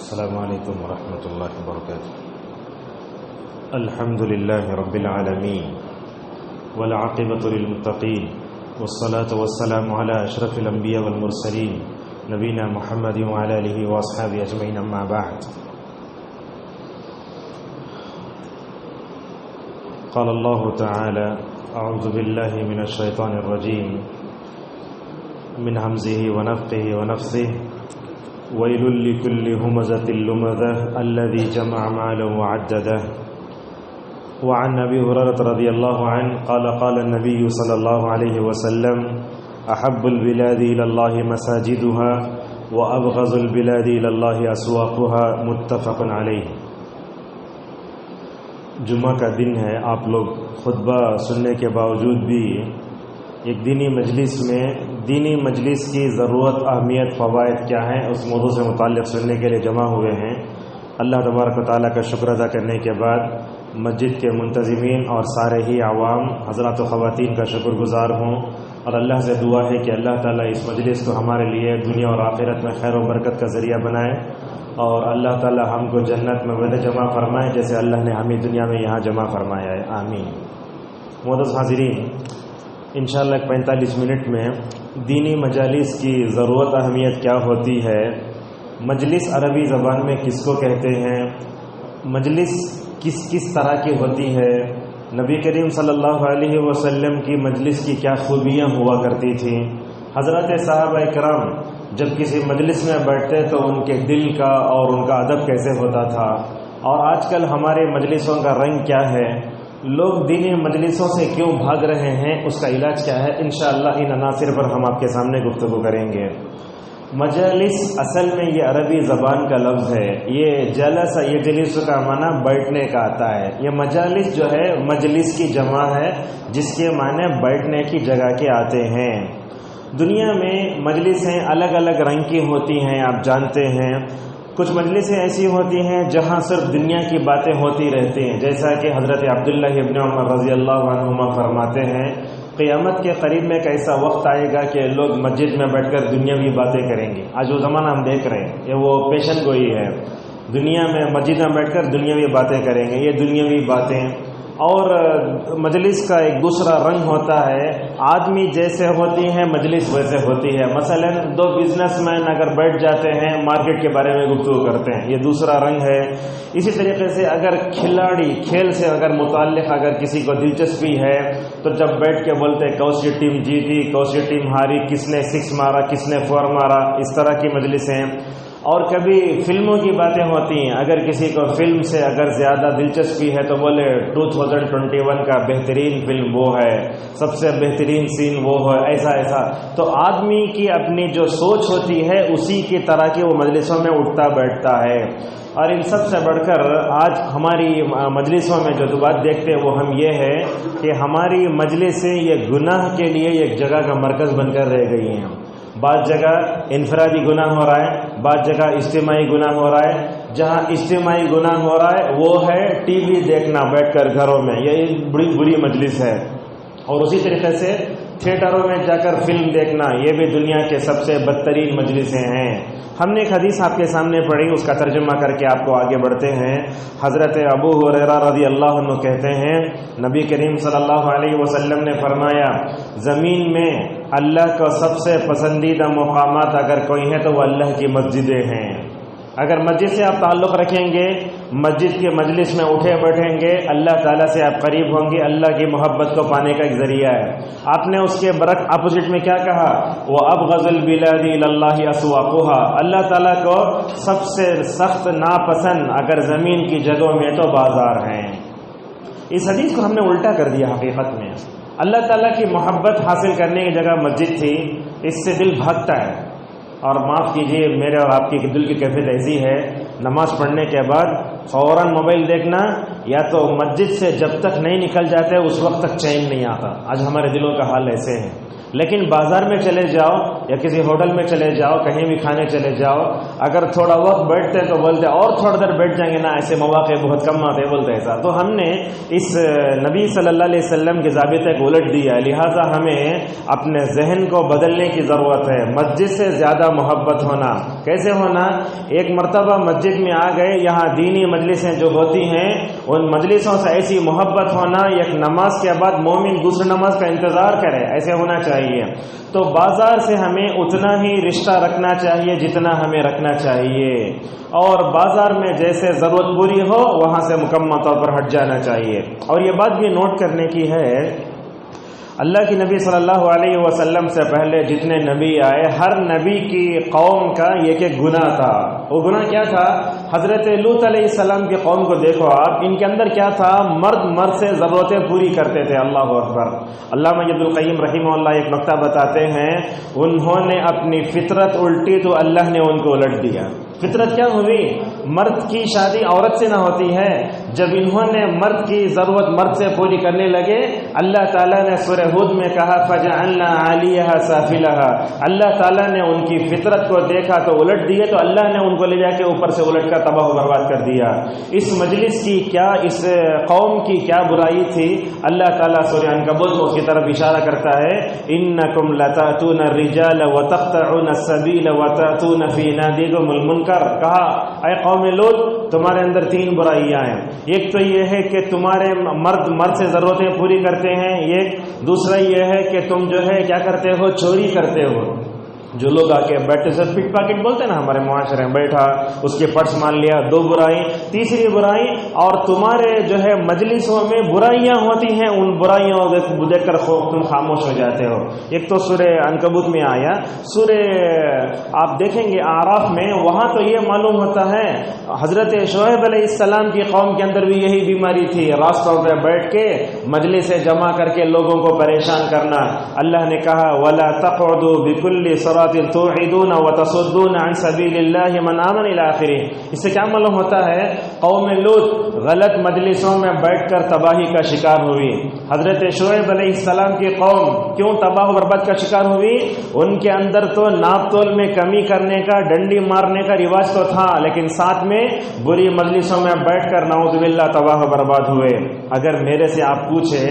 السلام علیکم ورحمۃ اللہ وبرکاتہ. الحمد للہ رب العالمین والعاقبۃ للمتقین والصلاة والسلام علی اشرف الانبیاء والمرسلین نبینا محمد وعلی آلہ واصحابہ اجمعین. اما بعد. قال اللہ تعالی اعوذ باللہ من الشیطان الرجیم من حمزہ ونفخہ ونفثہ وَيْلٌ لِكُلِّ هُمَزَةٍ لُمَزَةٍ الَّذِي جَمَعَ مَالًا وَعَدَّدَهُ. وعن أبي هريرة رضي الله عنه قال قال النبي صلى الله عليه وسلم أحب البلاد إلى الله مساجدها وأبغض البلاد إلى الله أسواقها. متفق عليه. جمعہ کا دن ہے. آپ لوگ خطبہ سننے کے باوجود بھی ایک دینی مجلس کی ضرورت، اہمیت، فوائد کیا ہیں اس موضوع سے متعلق سننے کے لیے جمع ہوئے ہیں. اللہ تبارک و تعالیٰ کا شکر ادا کرنے کے بعد مسجد کے منتظمین اور سارے ہی عوام حضرات و خواتین کا شکر گزار ہوں، اور اللہ سے دعا ہے کہ اللہ تعالیٰ اس مجلس کو ہمارے لیے دنیا اور آخرت میں خیر و برکت کا ذریعہ بنائے، اور اللہ تعالیٰ ہم کو جنت میں وعدہ جمع فرمائے جیسے اللہ نے ہمیں دنیا میں یہاں جمع فرمایا ہے. آمین. معزز حاضرین، انشاءاللہ 45 منٹ میں دینی مجالس کی ضرورت، اہمیت کیا ہوتی ہے، مجلس عربی زبان میں کس کو کہتے ہیں، مجلس کس طرح کی ہوتی ہے، نبی کریم صلی اللہ علیہ وسلم کی مجلس کی کیا خوبیاں ہوا کرتی تھیں، حضرت صحابہ کرام جب کسی مجلس میں بیٹھتے تو ان کے دل کا اور ان کا ادب کیسے ہوتا تھا، اور آج کل ہمارے مجلسوں کا رنگ کیا ہے، لوگ دینی مجلسوں سے کیوں بھاگ رہے ہیں، اس کا علاج کیا ہے. انشاءاللہ ان عناصر پر ہم آپ کے سامنے گفتگو کریں گے. مجلس اصل میں یہ عربی زبان کا لفظ ہے. یہ جلس کا معنی بیٹھنے کا آتا ہے. یہ مجالس جو ہے مجلس کی جمع ہے جس کے معنی بیٹھنے کی جگہ کے آتے ہیں. دنیا میں مجلسیں الگ الگ رنگ کی ہوتی ہیں، آپ جانتے ہیں. کچھ مجلسیں ایسی ہوتی ہیں جہاں صرف دنیا کی باتیں ہوتی رہتی ہیں، جیسا کہ حضرت عبداللہ ابن عمر رضی اللہ عنہما فرماتے ہیں قیامت کے قریب میں ایک ایسا وقت آئے گا کہ لوگ مسجد میں بیٹھ کر دنیاوی باتیں کریں گے. آج وہ زمانہ ہم دیکھ رہے ہیں، یہ وہ پیشن گوئی ہے. دنیا میں مسجد میں بیٹھ کر دنیاوی باتیں کریں گے، یہ دنیاوی باتیں. اور مجلس کا ایک دوسرا رنگ ہوتا ہے، آدمی جیسے ہوتی ہیں مجلس ویسے ہوتی ہے. مثلا دو بزنس مین اگر بیٹھ جاتے ہیں مارکیٹ کے بارے میں گفتگو کرتے ہیں، یہ دوسرا رنگ ہے. اسی طریقے سے اگر کھلاڑی کھیل سے اگر متعلق اگر کسی کو دلچسپی ہے تو جب بیٹھ کے بولتے ہیں کون سی ٹیم جیتی، کون سی ٹیم ہاری، کس نے 6 مارا، کس نے 4 مارا، اس طرح کی مجلسیں. اور کبھی فلموں کی باتیں ہوتی ہیں، اگر کسی کو فلم سے اگر زیادہ دلچسپی ہے تو بولے 2021 کا بہترین فلم وہ ہے، سب سے بہترین سین وہ ہے، ایسا. تو آدمی کی اپنی جو سوچ ہوتی ہے اسی کی طرح کی وہ مجلسوں میں اٹھتا بیٹھتا ہے. اور ان سب سے بڑھ کر آج ہماری مجلسوں میں جو بات دیکھتے ہیں وہ ہم یہ ہے کہ ہماری مجلسیں یہ گناہ کے لیے ایک جگہ کا مرکز بن کر رہ گئی ہیں. بعض جگہ انفرادی گناہ ہو رہا ہے، بعض جگہ اجتماعی گناہ ہو رہا ہے. جہاں اجتماعی گناہ ہو رہا ہے وہ ہے ٹی وی دیکھنا بیٹھ کر گھروں میں، یہ ایک بری مجلس ہے. اور اسی طریقے سے تھیٹروں میں جا کر فلم دیکھنا، یہ بھی دنیا کے سب سے بدترین مجلسیں ہیں. ہم نے ایک حدیث آپ کے سامنے پڑھی، اس کا ترجمہ کر کے آپ کو آگے بڑھتے ہیں. حضرت ابو ہریرہ رضی اللہ عنہ کہتے ہیں نبی کریم صلی اللہ علیہ وسلم نے فرمایا زمین میں اللہ کا سب سے پسندیدہ مقامات اگر کوئی ہے تو وہ اللہ کی مسجدیں ہیں. اگر مسجد سے آپ تعلق رکھیں گے، مسجد کے مجلس میں اٹھے بیٹھیں گے، اللہ تعالیٰ سے آپ قریب ہوں گے، اللہ کی محبت کو پانے کا ایک ذریعہ ہے. آپ نے اس کے برعکس اپوزٹ میں کیا کہا؟ وَأَبْغَضُ الْبِلَادِ إِلَى اللَّهِ أَسْوَاقُهَا. اللہ تعالیٰ کو سب سے سخت ناپسند اگر زمین کی جگہوں میں تو بازار ہیں. اس حدیث کو ہم نے الٹا کر دیا. حقیقت میں اللہ تعالیٰ کی محبت حاصل کرنے کی جگہ مسجد تھی، اس سے دل بھاگتا ہے. اور معاف کیجئے، میرے اور آپ کی دل کی کیفیت ایسی ہے، نماز پڑھنے کے بعد فوراً موبائل دیکھنا، یا تو مسجد سے جب تک نہیں نکل جاتے اس وقت تک چین نہیں آتا. آج ہمارے دلوں کا حال ایسے ہے. لیکن بازار میں چلے جاؤ یا کسی ہوٹل میں چلے جاؤ، کہیں بھی کھانے چلے جاؤ، اگر تھوڑا وقت بیٹھتے تو بولتے اور تھوڑا دیر بیٹھ جائیں گے نا، ایسے مواقع بہت کم آتے بولتے ایسا. تو ہم نے اس نبی صلی اللہ علیہ وسلم کے ضابطے کو الٹ دیا ہے، لہٰذا ہمیں اپنے ذہن کو بدلنے کی ضرورت ہے. مسجد سے زیادہ محبت ہونا. کیسے ہونا؟ ایک مرتبہ مسجد میں آ گئے، یہاں دینی مجلسیں جو ہوتی ہیں ان مجلسوں سے ایسی محبت ہونا، ایک نماز کے بعد مومن دوسری نماز کا انتظار کرے، ایسے ہونا چاہیے. تو بازار سے ہمیں اتنا ہی رشتہ رکھنا چاہیے جتنا ہمیں رکھنا چاہیے، اور بازار میں جیسے ضرورت پوری ہو وہاں سے مکمل طور پر ہٹ جانا چاہیے. اور یہ بات بھی نوٹ کرنے کی ہے، اللہ کی نبی صلی اللہ علیہ وسلم سے پہلے جتنے نبی آئے، ہر نبی کی قوم کا ایک ایک گناہ تھا. وہ گناہ کیا تھا؟ حضرت لوط علیہ السلام کی قوم کو دیکھو آپ، ان کے اندر کیا تھا؟ مرد سے ضرورتیں پوری کرتے تھے. اللہ اکبر. علامہ ابن القیم رحمہ اللہ ایک نقطہ بتاتے ہیں، انہوں نے اپنی فطرت الٹی تو اللہ نے ان کو الٹ دیا. فطرت کیا ہوئی؟ مرد کی شادی عورت سے نہ ہوتی ہے. جب انہوں نے مرد کی ضرورت مرد سے پوری کرنے لگے، اللہ تعالیٰ نے سورہ ہود میں کہا فَجَعَلْنَا عَالِيَهَا سَافِلَهَا. اللہ تعالیٰ نے ان کی فطرت کو دیکھا تو الٹ دیے، تو اللہ نے ان کو لے جا کے اوپر سے الٹ کر تباہ و برباد کر دیا. اس مجلس کی کیا، اس قوم کی کیا برائی تھی؟ اللہ تعالیٰ سورہ عنکبوت میں اس کی طرف اشارہ کرتا ہے، إِنَّكُمْ لَتَأْتُونَ الرِّجَالَ وَتَقْطَعُونَ السَّبِيلَ وَتَأْتُونَ فِي نَادِيكُمُ الْمُنكَرَ. کہا اے قوم لوط، تمہارے اندر 3 برائیاں ہیں. ایک تو یہ ہے کہ تمہارے مرد سے ضرورتیں پوری کرتے ہیں، ایک دوسرا یہ ہے کہ تم جو ہے کیا کرتے ہو؟ چوری کرتے ہو. جو لوگ آ کے بیٹھے سے پٹ پاکٹ بولتے ہیں نا ہمارے معاشرے میں، بیٹھا اس کے پرس مان لیا. 2 برائی. تیسری برائی، اور تمہارے جو ہے مجلسوں میں برائیاں ہوتی ہیں، ان برائیوں کو دیکھ کر تم خاموش ہو جاتے ہو. ایک تو سورہ عنکبوت میں آیا. سورہ آپ دیکھیں گے اعراف میں، وہاں تو یہ معلوم ہوتا ہے حضرت شعیب علیہ السلام کی قوم کے اندر بھی یہی بیماری تھی، راستوں پہ بیٹھ کے مجلس جمع کر کے لوگوں کو پریشان کرنا. اللہ نے کہا وَلَا تَقْعُدُوا بِكُلِّ صَرَاطٍ توعدون وتصدون عن سبیل اللہ من آمن الی آخرہ. اس سے کیا معلوم ہوتا ہے؟ قوم لوط غلط مجلسوں میں بیٹھ کر تباہی کا شکار ہوئی. حضرت شعیب علیہ السلام کی قوم کیوں تباہ و برباد کا شکار ہوئی؟ ان کے اندر تو ناپ تول میں کمی کرنے کا، ڈنڈی مارنے کا رواج تو تھا، لیکن ساتھ میں بری مجلسوں میں بیٹھ کر نعوذ باللہ تباہ و برباد ہوئے. اگر میرے سے آپ پوچھے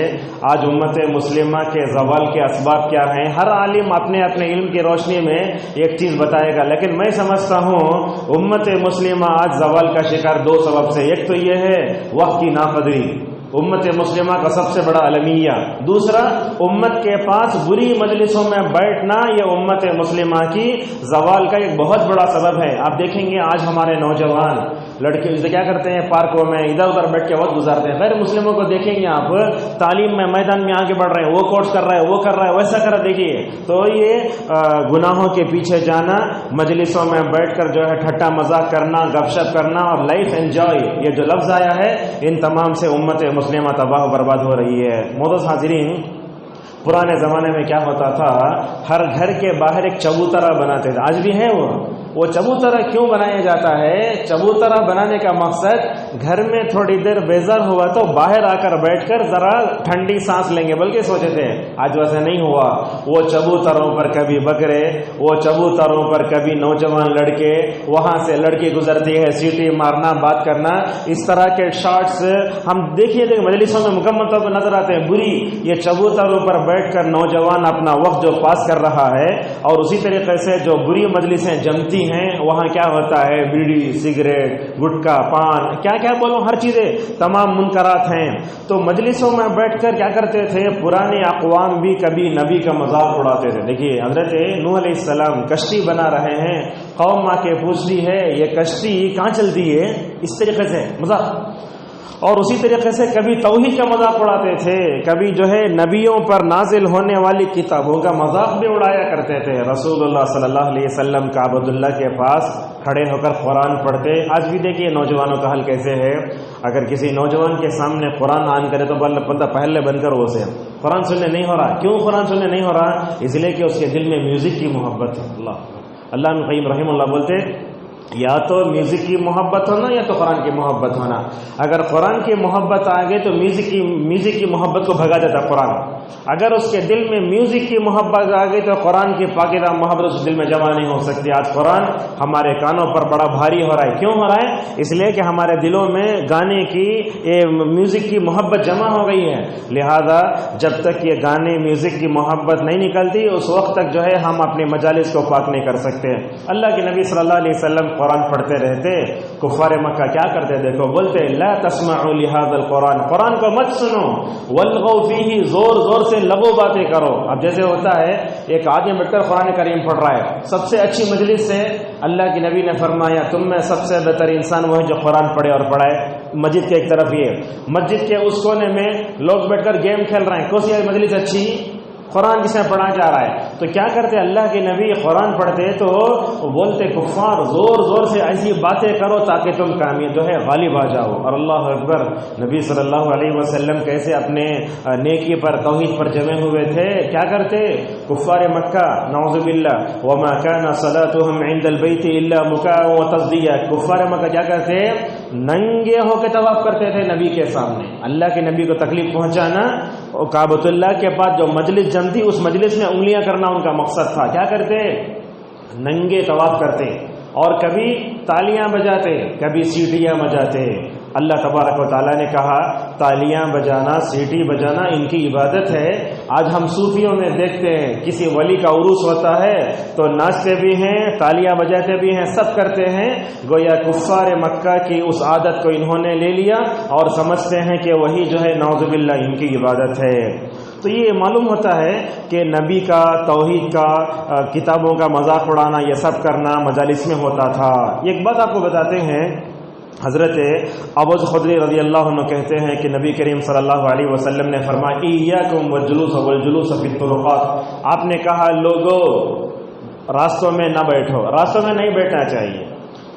آج امت مسلمہ کے زوال کے اسباب کیا ہیں، ہر عالم اپنے اپنے علم کی روشنی میں ایک چیز بتائے گا، لیکن میں سمجھتا ہوں امت مسلمہ آج زوال کا شکار 2 سبب سے. ایک تو یہ ہے وقت کی ناقدری، امت مسلمہ کا سب سے بڑا المیہ. دوسرا، امت کے پاس بری مجلسوں میں بیٹھنا، یہ امت مسلمہ کی زوال کا ایک بہت بڑا سبب ہے. آپ دیکھیں گے آج ہمارے نوجوان لڑکے اسے کیا کرتے ہیں؟ پارکوں میں ادھر ادھر بیٹھ کے وقت گزارتے ہیں. غیر مسلموں کو دیکھیں گے آپ تعلیم میں میدان میں آگے بڑھ رہے ہیں، وہ کورس کر رہا ہے، وہ کر رہا ہے، ویسا کر رہا ہے. دیکھیے تو یہ گناہوں کے پیچھے جانا، مجلسوں میں بیٹھ کر جو ہے ٹھٹا مذاق کرنا، گپ شپ کرنا اور لائف انجوائے، یہ جو لفظ آیا ہے ان تمام سے امت مسلمہ تباہ و برباد ہو رہی ہے. معزز حاضرین، پرانے زمانے میں کیا ہوتا تھا؟ ہر گھر کے باہر ایک چبوترا بناتے تھے. آج بھی ہے وہ چبوترا کیوں بنایا جاتا ہے؟ چبوترا بنانے کا مقصد گھر میں تھوڑی دیر بیزار ہوا تو باہر آ کر بیٹھ کر ذرا ٹھنڈی سانس لیں گے، بلکہ سوچے تھے. آج ویسا نہیں ہوا. وہ چبوتروں پر کبھی بکرے، وہ چبوتروں پر کبھی نوجوان لڑکے، وہاں سے لڑکی گزرتی ہے سیٹی مارنا، بات کرنا، اس طرح کے شارٹس ہم دیکھیے مجلسوں میں مکمل طور پر نظر آتے ہیں. بری یہ چبوتروں پر بیٹھ کر نوجوان اپنا وقت جو پاس کر رہا ہے، اور اسی طریقے سے جو بری مجلسیں جمتی ہیں وہاں کیا ہوتا ہے؟ بیڑی، سگریٹ، گٹکا، پان، کیا کیا بولوں، ہر چیزیں تمام منکرات ہیں. تو مجلسوں میں بیٹھ کر کیا کرتے تھے؟ پرانے اقوام بھی کبھی نبی کا مذاق اڑاتے تھے. دیکھیے حضرت نوح علیہ السلام کشتی بنا رہے ہیں، قوم آ کے پوچھتی ہے یہ کشتی کہاں چلتی ہے؟ اس طریقے سے مذاق. اور اسی طریقے سے کبھی توحید کا مذاق اڑاتے تھے، کبھی جو ہے نبیوں پر نازل ہونے والی کتابوں کا مذاق بھی اڑایا کرتے تھے. رسول اللہ صلی اللہ علیہ وسلم کعبۃ اللہ کے پاس کھڑے ہو کر قرآن پڑھتے. آج بھی دیکھیے نوجوانوں کا حل کیسے ہے. اگر کسی نوجوان کے سامنے قرآن آن کرے تو بندہ پہلے بن کر اسے قرآن سننے نہیں ہو رہا. کیوں قرآن سننے نہیں ہو رہا؟ اس لیے کہ اس کے دل میں میوزک کی محبت ہے. اللہ ابن قیم رحمہ اللہ بولتے یا تو میوزک کی محبت ہونا یا تو قرآن کی محبت ہونا. اگر قرآن کی محبت آ گئی تو میوزک کی محبت کو بھگا دیتا قرآن. اگر اس کے دل میں میوزک کی محبت آ گئی تو قرآن کی پاکیزہ محبت اس دل میں جمع نہیں ہو سکتی. آج قرآن ہمارے کانوں پر بڑا بھاری ہو رہا ہے. کیوں ہو رہا ہے؟ اس لیے کہ ہمارے دلوں میں گانے کی میوزک کی محبت جمع ہو گئی ہے. لہذا جب تک یہ گانے میوزک کی محبت نہیں نکلتی اس وقت تک جو ہے ہم اپنی مجالس کو پاک نہیں کر سکتے. اللہ کے نبی صلی اللہ علیہ وسلم قرآن پڑھتے رہتے. کفار مکہ کیا کرتے دیکھو، بولتے لا تسمعوا لهذا القرآن، قرآن کو مت سنو، والغوا فیہ، زور زور سے لغو باتیں کرو. اب جیسے ہوتا ہے ایک آدمی بیٹھ کر قرآن کریم پڑھ رہا ہے، سب سے اچھی مجلس سے اللہ کے نبی نے فرمایا تم میں سب سے بہتر انسان وہ ہے جو قرآن پڑھے اور پڑھائے. مسجد کے ایک طرف یہ، مسجد کے اس کونے میں لوگ بیٹھ کر گیم کھیل رہے ہیں، کون سی مجلس اچھی؟ قرآن جس میں پڑھا جا رہا ہے. تو کیا کرتے اللہ کے نبی قرآن پڑھتے تو بولتے کفار زور زور سے ایسی باتیں کرو تاکہ تم کامیاب جو ہے غالب آ جاؤ. اور اللہ اکبر، نبی صلی اللہ علیہ وسلم کیسے اپنے نیکی پر توحید پر جمے ہوئے تھے. کیا کرتے کفار مکہ نعوذ باللہ وما كان صلاتهم عند البيت الا مكاء وتصديا، کفار مکہ کیا کرتے ننگے ہو کے طواف کرتے تھے نبی کے سامنے. اللہ کے نبی کو تکلیف پہنچانا. کعبۃ اللہ کے پاس جو مجلس جمتی اس مجلس میں انگلیاں کرنا ان کا مقصد تھا. کیا کرتے ننگے طواف کرتے اور کبھی تالیاں بجاتے کبھی سیٹیاں بجاتے. اللہ تبارک و تعالیٰ نے کہا تالیاں بجانا سیٹی بجانا ان کی عبادت ہے. آج ہم صوفیوں میں دیکھتے ہیں کسی ولی کا عروس ہوتا ہے تو ناچتے بھی ہیں تالیاں بجاتے بھی ہیں سب کرتے ہیں. گویا کفار مکہ کی اس عادت کو انہوں نے لے لیا اور سمجھتے ہیں کہ وہی جو ہے نعوذ باللہ ان کی عبادت ہے. تو یہ معلوم ہوتا ہے کہ نبی کا توحید کا کتابوں کا مذاق اڑانا یہ سب کرنا مجالس میں ہوتا تھا. ایک بات آپ کو بتاتے ہیں، حضرت ابو خدری رضی اللہ عنہ کہتے ہیں کہ نبی کریم صلی اللہ علیہ وسلم نے فرمایا ایاکم والجلوس فی الطرقات. آپ نے کہا لوگوں راستوں میں نہ بیٹھو، راستوں میں نہیں بیٹھنا چاہیے.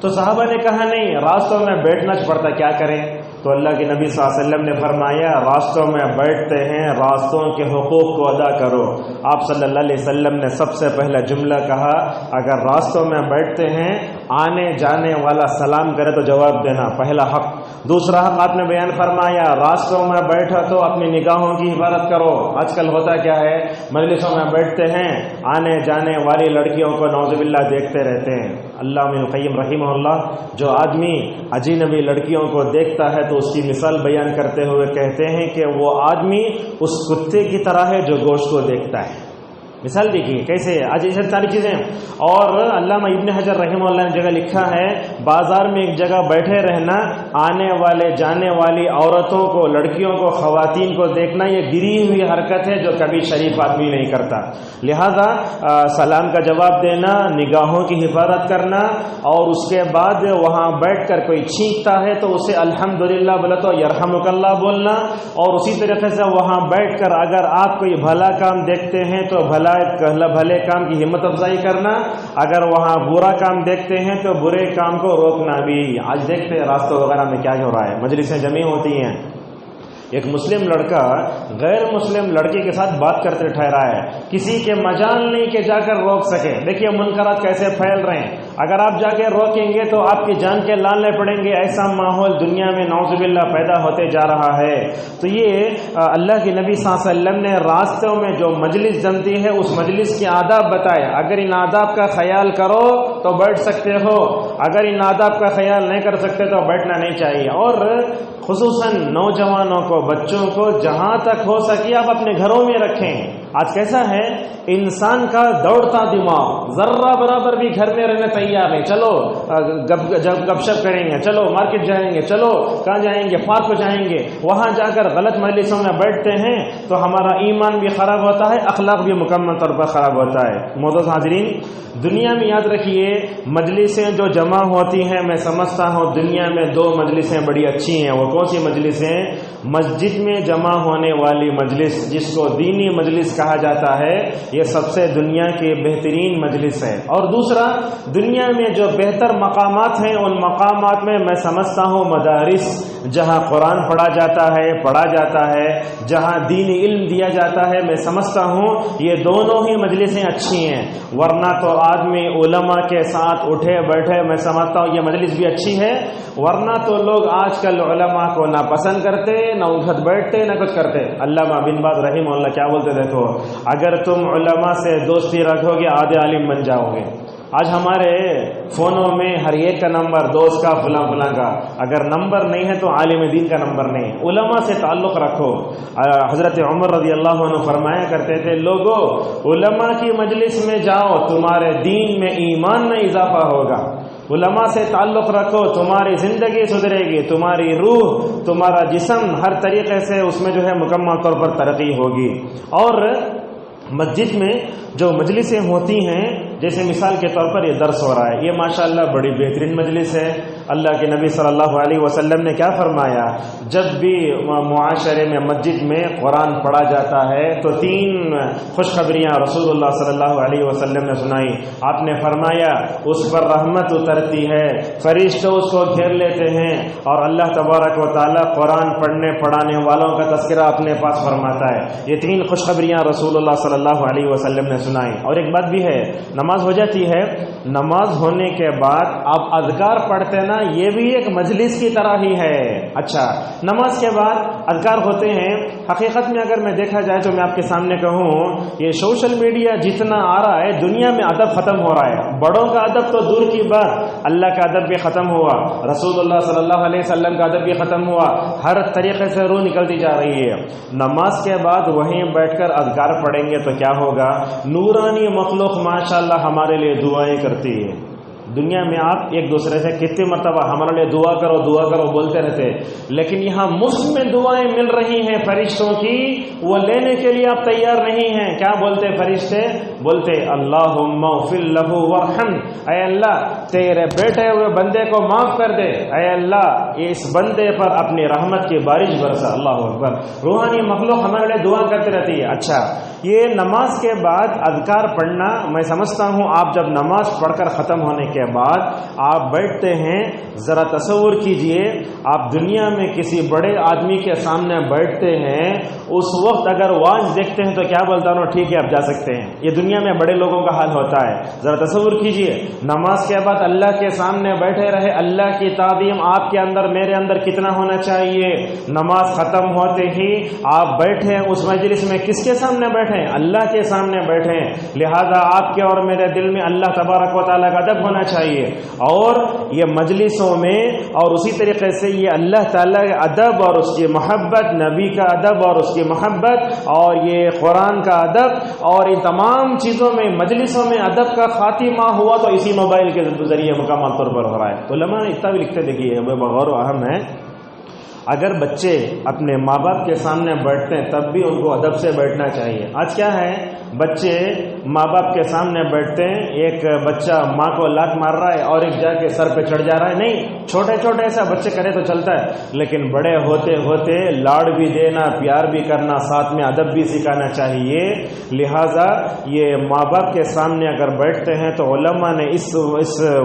تو صحابہ نے کہا نہیں راستوں میں بیٹھنا پڑتا کیا کریں؟ تو اللہ کے نبی صلی اللہ علیہ وسلم نے فرمایا راستوں میں بیٹھتے ہیں راستوں کے حقوق کو ادا کرو. آپ صلی اللہ علیہ وسلم نے سب سے پہلا جملہ کہا اگر راستوں میں بیٹھتے ہیں آنے جانے والا سلام کرے تو جواب دینا پہلا حق. دوسرا حق آپ نے بیان فرمایا راستوں میں بیٹھا تو اپنی نگاہوں کی حفاظت کرو. آج کل ہوتا کیا ہے مجلسوں میں بیٹھتے ہیں آنے جانے والی لڑکیوں کو نعوذ باللہ دیکھتے رہتے ہیں. اللہ ابن القیم رحمہ اللہ جو آدمی اجنبی لڑکیوں کو دیکھتا ہے تو اس کی مثال بیان کرتے ہوئے کہتے ہیں کہ وہ آدمی اس کتے کی طرح ہے جو گوشت کو دیکھتا ہے. مثال دیکھیے کیسے آج یہ ساری چیزیں. اور علامہ ابن حجر رحمہ اللہ نے جگہ لکھا ہے بازار میں ایک جگہ بیٹھے رہنا آنے والے جانے والی عورتوں کو لڑکیوں کو خواتین کو دیکھنا یہ گری ہوئی حرکت ہے جو کبھی شریف آدمی نہیں کرتا. لہذا سلام کا جواب دینا نگاہوں کی حفاظت کرنا اور اس کے بعد وہاں بیٹھ کر کوئی چھینکتا ہے تو اسے الحمدللہ بولا تو یرحمک اللہ بولنا. اور اسی طریقے سے وہاں بیٹھ کر اگر آپ کوئی بھلا کام دیکھتے ہیں تو بھلے کام کی ہمت افزائی کرنا. اگر وہاں برا کام دیکھتے ہیں تو برے کام کو روکنا بھی. آج دیکھتے ہیں راستوں وغیرہ میں کیا ہو رہا ہے مجلسیں جمع ہوتی ہیں. ایک مسلم لڑکا غیر مسلم لڑکی کے ساتھ بات کرتے ٹھہرا ہے کسی کے مجال نہیں کہ جا کر روک سکے. دیکھیے منکرات کیسے پھیل رہے ہیں. اگر آپ جا کے روکیں گے تو آپ کی جان کے لالنے پڑیں گے. ایسا ماحول دنیا میں نعوذ باللہ پیدا ہوتے جا رہا ہے. تو یہ اللہ کے نبی صلی اللہ علیہ وسلم نے راستوں میں جو مجلس جمتی ہے اس مجلس کی آداب بتائے. اگر ان آداب کا خیال کرو تو بیٹھ سکتے ہو، اگر ان آداب کا خیال نہیں کر سکتے تو بیٹھنا نہیں چاہیے. اور خصوصاً نوجوانوں کو بچوں کو جہاں تک ہو سکے آپ اپنے گھروں میں رکھیں. آج کیسا ہے انسان کا دوڑتا دماغ ذرہ برابر بھی گھر میں رہنے تیار نہیں. چلو گپ شپ کریں گے، چلو مارکیٹ جائیں گے، چلو کہاں جائیں گے پارک کو جائیں گے. وہاں جا کر غلط مجلسوں میں بیٹھتے ہیں تو ہمارا ایمان بھی خراب ہوتا ہے اخلاق بھی مکمل طور پر خراب ہوتا ہے. معزز حاضرین دنیا میں یاد رکھیے مجلسیں جو جمع ہوتی ہیں میں سمجھتا ہوں دنیا میں دو مجلسیں بڑی اچھی ہیں. وہ کون سی مجلسیں؟ مسجد میں جمع ہونے والی مجلس جس کو دینی مجلس کہا جاتا ہے یہ سب سے دنیا کی بہترین مجلس ہے. اور دوسرا دنیا میں جو بہتر مقامات ہیں ان مقامات میں میں سمجھتا ہوں مدارس جہاں قرآن پڑھا جاتا ہے جہاں دینی علم دیا جاتا ہے میں سمجھتا ہوں یہ دونوں ہی مجلسیں اچھی ہیں. ورنہ تو آدمی علماء کے ساتھ اٹھے بیٹھے میں سمجھتا ہوں یہ مجلس بھی اچھی ہے. ورنہ تو لوگ آج کل علماء کو نہ پسند کرتے نہ اٹھت بیٹھتے نہ کچھ کرتے. علامہ بن باز رحمہ اللہ کیا بولتے دیکھو اگر تم علماء سے دوستی رکھو گے آدھے عالم بن جاؤ گے. آج ہمارے فونوں میں ہر ایک کا نمبر دوست کا فلاں فلاں کا اگر نمبر نہیں ہے تو عالم دین کا نمبر نہیں. علماء سے تعلق رکھو. حضرت عمر رضی اللہ عنہ فرمایا کرتے تھے لوگو علماء کی مجلس میں جاؤ تمہارے دین میں ایمان میں اضافہ ہوگا. علماء سے تعلق رکھو تمہاری زندگی سدھرے گی تمہاری روح تمہارا جسم ہر طریقے سے اس میں جو ہے مکمل طور پر ترقی ہوگی. اور مسجد میں جو مجلسیں ہوتی ہیں جیسے مثال کے طور پر یہ درس ہو رہا ہے یہ ماشاءاللہ بڑی بہترین مجلس ہے. اللہ کے نبی صلی اللہ علیہ وسلم نے کیا فرمایا جب بھی معاشرے میں مسجد میں قرآن پڑھا جاتا ہے تو 3 خوشخبریاں رسول اللہ صلی اللہ علیہ وسلم نے سنائی. آپ نے فرمایا اس پر رحمت اترتی ہے فرشتے اس کو گھیر لیتے ہیں اور اللہ تبارک و تعالی قرآن پڑھنے پڑھانے والوں کا تذکرہ اپنے پاس فرماتا ہے. یہ 3 خوشخبریاں رسول اللہ صلی اللہ علیہ وسلم نے سنائی. اور ایک بات بھی ہے نماز ہو جاتی ہے نماز ہونے کے بعد آپ اذکار پڑھتے نا یہ بھی ایک مجلس کی طرح ہی ہے. اچھا نماز کے بعد اذکار ہوتے ہیں. حقیقت میں اگر میں دیکھا جائے تو میں آپ کے سامنے کہوں یہ سوشل میڈیا جتنا آ رہا ہے دنیا میں ادب ختم ہو رہا ہے. بڑوں کا ادب تو دور کی بات اللہ کا ادب بھی ختم ہوا رسول اللہ صلی اللہ علیہ وسلم کا ادب بھی ختم ہوا. ہر طریقے سے روح نکلتی جا رہی ہے. نماز کے بعد وہیں بیٹھ کر اذکار پڑھیں گے تو کیا ہوگا نورانی مخلوق ماشاءاللہ ہمارے لیے دعائیں کرتی ہے. دنیا میں آپ ایک دوسرے سے کتنی مرتبہ ہمارے لیے دعا کرو بولتے رہتے لیکن یہاں مفت میں دعائیں مل رہی ہیں فرشتوں کی وہ لینے کے لیے آپ تیار نہیں ہیں. کیا بولتے فرشتے بولتے اللہم اغفر لہ وارحم اے اللہ تیرے بیٹے ہوئے بندے کو معاف کر دے. اے اللہ اس بندے پر اپنی رحمت کی بارش برسا. اللہ اکبر. روحانی مخلوق ہمارے لیے دعا کرتے رہتی ہے. اچھا یہ نماز کے بعد اذکار پڑھنا میں سمجھتا ہوں آپ جب نماز پڑھ کر ختم ہونے کے بعد آپ بیٹھتے ہیں ذرا تصور کیجئے آپ دنیا میں کسی بڑے آدمی کے سامنے بیٹھتے ہیں اس وقت اگر واج دیکھتے ہیں تو کیا بولتا ہوں ٹھیک ہے آپ جا سکتے ہیں. یہ دنیا میں بڑے لوگوں کا حال ہوتا ہے. ذرا تصور کیجئے نماز کے بعد اللہ کے سامنے بیٹھے رہے. اللہ کی تعظیم آپ کے اندر میرے اندر کتنا ہونا چاہیے. نماز ختم ہوتے ہی آپ بیٹھے اس مجلس میں کس کے سامنے بیٹھے اللہ کے سامنے بیٹھے. لہذا آپ کے اور میرے دل میں اللہ تبارک و تعالیٰ کا ادب ہونا چاہیے. اور یہ مجلسوں میں اور اسی طریقے سے یہ اللہ تعالیٰ کا ادب اور اس کی محبت نبی کا ادب اور اس کی محبت اور یہ قرآن کا ادب اور ان تمام چیزوں میں مجلسوں میں ادب کا خاتمہ ہوا تو اسی موبائل کے ذریعے مکمل طور پر ہو رہا ہے. علماء نے اتنا بھی لکھتے دیکھیے بغور و اہم ہے اگر بچے اپنے ماں باپ کے سامنے بیٹھتے ہیں تب بھی ان کو ادب سے بیٹھنا چاہیے. آج کیا ہے بچے ماں باپ کے سامنے بیٹھتے ہیں ایک بچہ ماں کو لات مار رہا ہے اور ایک جا کے سر پہ چڑھ جا رہا ہے. نہیں چھوٹے چھوٹے ایسا بچے کرے تو چلتا ہے لیکن بڑے ہوتے ہوتے لاڑ بھی دینا پیار بھی کرنا ساتھ میں ادب بھی سکھانا چاہیے. لہٰذا یہ ماں باپ کے سامنے اگر بیٹھتے ہیں تو علماء نے اس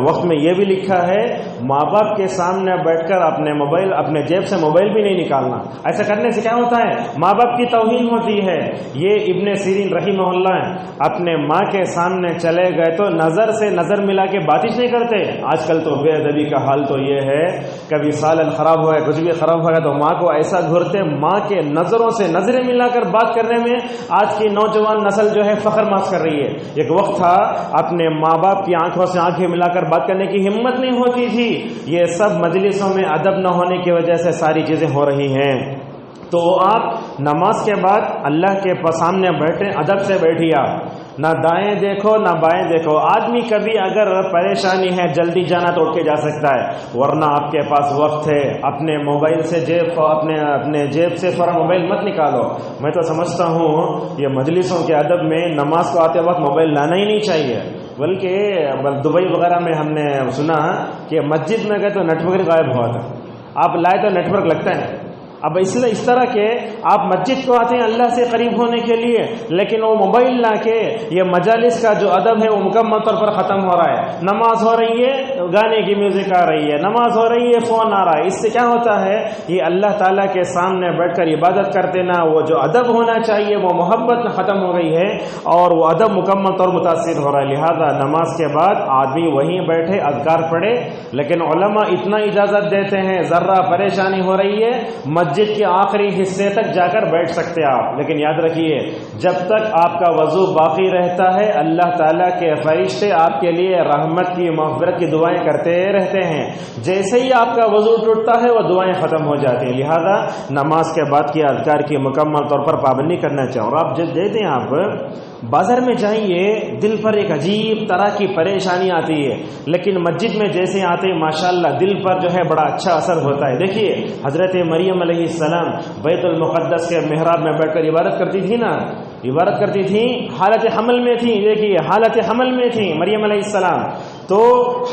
وقت میں یہ بھی لکھا ہے ماں باپ کے سامنے بیٹھ کر اپنے جیب سے موبائل بھی نہیں نکالنا. ایسا کرنے سے کیا ہوتا ہے ماں باپ کی توہین ہوتی ہے. یہ ابن سیرین رحمہ اللہ اپنے ماں کے سامنے چلے گئے تو نظر سے نظر ملا کے باتش نہیں کرتے. آج کل تو بے ادبی کا حال تو یہ ہے کبھی سالن خراب ہو گیا کچھ بھی خراب ہو گیا تو ماں کو ایسا گھرتے ماں کے نظروں سے نظریں ملا کر بات کرنے میں آج کی نوجوان نسل جو ہے فخر محسوس کر رہی ہے. ایک وقت تھا اپنے ماں باپ کی آنکھوں سے آنکھیں ملا کر بات کرنے کی ہمت نہیں ہوتی تھی. یہ سب مجلسوں میں ادب نہ ہونے کی وجہ سے ساری چیزیں ہو رہی ہیں. تو آپ نماز کے بعد اللہ کے سامنے بیٹھیں ادب سے بیٹھیے. آپ نہ دائیں دیکھو نہ بائیں دیکھو. آدمی کبھی اگر پریشانی ہے جلدی جانا تو اٹھ کے جا سکتا ہے ورنہ آپ کے پاس وقت ہے اپنے موبائل سے اپنے جیب سے فوراً موبائل مت نکالو. میں تو سمجھتا ہوں یہ مجلسوں کے ادب میں نماز کو آتے وقت موبائل لانا ہی نہیں چاہیے. بلکہ دبئی وغیرہ میں ہم نے سنا کہ مسجد میں گئے تو نیٹ ورک غائب ہوا تھا. آپ لائے تو نیٹ ورک لگتا ہے اب اس طرح کے آپ مسجد کو آتے ہیں اللہ سے قریب ہونے کے لیے، لیکن وہ موبائل لا کے یہ مجالس کا جو ادب ہے وہ مکمل طور پر ختم ہو رہا ہے۔ نماز ہو رہی ہے، گانے کی میوزک آ رہی ہے، نماز ہو رہی ہے، فون آ رہا ہے۔ اس سے کیا ہوتا ہے، یہ اللہ تعالیٰ کے سامنے بیٹھ کر عبادت کرتے نا، وہ جو ادب ہونا چاہیے وہ محبت ختم ہو گئی ہے، اور وہ ادب مکمل طور متاثر ہو رہا ہے۔ لہذا نماز کے بعد آدمی وہیں بیٹھے اذکار پڑھے، لیکن علماء اتنا اجازت دیتے ہیں ذرا پریشانی ہو رہی ہے مسجد کے آخری حصے تک جا کر بیٹھ سکتے آپ، لیکن یاد رکھیے جب تک آپ کا وضو باقی رہتا ہے اللہ تعالیٰ کے فرشتے آپ کے لیے رحمت کی مغفرت کی دعائیں کرتے رہتے ہیں، جیسے ہی آپ کا وضو ٹوٹتا ہے وہ دعائیں ختم ہو جاتی ہیں۔ لہذا نماز کے بعد کی اذکار کی مکمل طور پر پابندی کرنا چاہیے۔ اور آپ جب دیتے ہیں آپ بازار میں جائیے دل پر ایک عجیب طرح کی پریشانی آتی ہے، لیکن مسجد میں جیسے آتے ہیں ماشاءاللہ دل پر جو ہے بڑا اچھا اثر ہوتا ہے۔ دیکھیے حضرت مریم علیہ السلام بیت المقدس کے محراب میں بیٹھ کر عبادت کرتی تھی نا، عبادت کرتی تھی، حالت حمل میں تھی۔ دیکھیے حالت حمل میں تھی مریم علیہ السلام، تو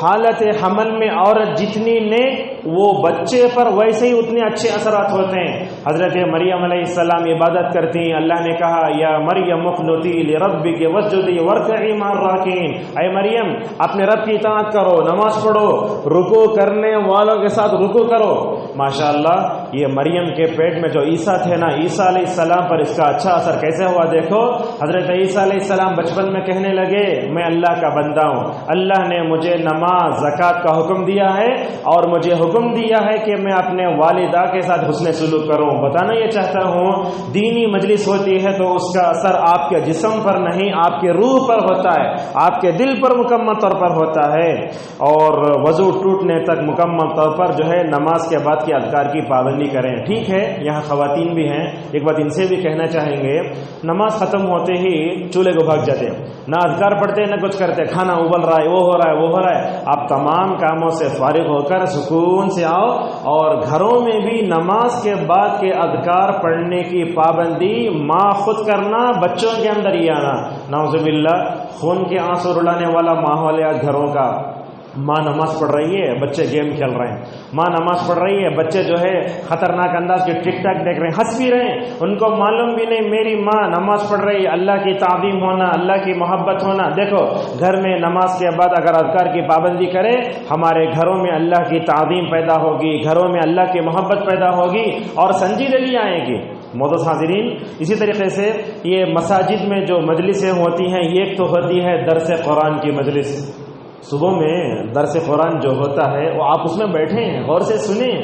حالت حمل میں عورت جتنی نیک وہ بچے پر ویسے ہی اتنے اچھے اثرات ہوتے ہیں۔ حضرت مریم علیہ السلام عبادت کرتی ہیں، اللہ نے کہا یا مریم اقنتی لربک واسجدی وارکعی مع الراکعین، اے مریم اپنے رب کی اطاعت کرو، نماز پڑھو، رکوع کرنے والوں کے ساتھ رکوع کرو۔ ماشاءاللہ یہ مریم کے پیٹ میں جو عیسیٰ تھے نا، عیسیٰ علیہ السلام پر اس کا اچھا اثر کیسے ہوا دیکھو۔ حضرت عیسیٰ علیہ السلام بچپن میں کہنے لگے میں اللہ کا بندہ ہوں، اللہ نے مجھے نماز زکوٰۃ کا حکم دیا ہے اور مجھے حکم دیا ہے کہ میں اپنے والدہ کے ساتھ حسن سلوک کروں۔ بتانا یہ چاہتا ہوں دینی مجلس ہوتی ہے تو اس کا اثر آپ کے جسم پر نہیں آپ کے روح پر ہوتا ہے، آپ کے دل پر مکمل طور پر ہوتا ہے۔ اور وضو ٹوٹنے تک مکمل طور پر جو ہے نماز کے بعد کی اذکار کی پابندی کریں۔ ٹھیک ہے یہاں خواتین بھی ہیں، ایک بات ان سے بھی کہنا چاہیں گے، نماز ختم ہوتے ہی چولہے کو بھاگ جاتے ہیں، نہ اذکار پڑھتے نہ کچھ کرتے، کھانا ابل رہا ہے، وہ ہو رہا ہے وہ ہو رہا ہے۔ آپ تمام کاموں سے فارغ ہو کر سکون سے آؤ، اور گھروں میں بھی نماز کے بعد کے اذکار پڑھنے کی پابندی ماں خود کرنا، بچوں کے اندر ہی آنا۔ نعوذ باللہ خون کے آنسو رلانے والا ماحول ہے گھروں کا۔ ماں نماز پڑھ رہی ہے، بچے گیم کھیل رہے ہیں، ماں نماز پڑھ رہی ہے، بچے جو ہے خطرناک انداز کے ٹک ٹاک دیکھ رہے ہیں، ہنس بھی رہے ہیں، ان کو معلوم بھی نہیں میری ماں نماز پڑھ رہی ہے۔ اللہ کی تعظیم ہونا، اللہ کی محبت ہونا، دیکھو گھر میں نماز کے بعد اگر اذکار کی پابندی کرے ہمارے گھروں میں اللہ کی تعظیم پیدا ہوگی، گھروں میں اللہ کی محبت پیدا ہوگی اور سنجیدگی آئے گی۔ معزز حاضرین، اسی طریقے سے یہ مساجد میں جو مجلسیں ہوتی ہیں، ایک تو ہوتی ہے درس قرآن کی مجلس، صبح میں درس قرآن جو ہوتا ہے وہ آپ اس میں بیٹھیں غور سے سنیں،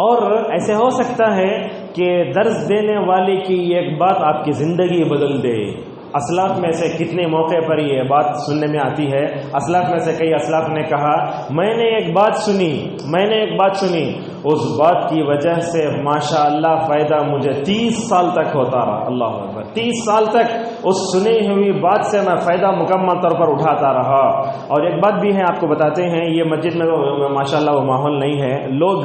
اور ایسے ہو سکتا ہے کہ درس دینے والے کی ایک بات آپ کی زندگی بدل دے۔ اسلاف میں سے کتنے موقع پر یہ بات سننے میں آتی ہے، اسلاف میں سے کئی اسلاف نے کہا میں نے ایک بات سنی، اس بات کی وجہ سے ماشاءاللہ فائدہ مجھے 30 سال تک ہوتا رہا۔ اللہ اکبر، 30 سال تک اس سنی ہوئی بات سے میں فائدہ مکمل طور پر اٹھاتا رہا۔ اور ایک بات بھی ہے آپ کو بتاتے ہیں، یہ مسجد میں ماشاءاللہ وہ ماحول نہیں ہے، لوگ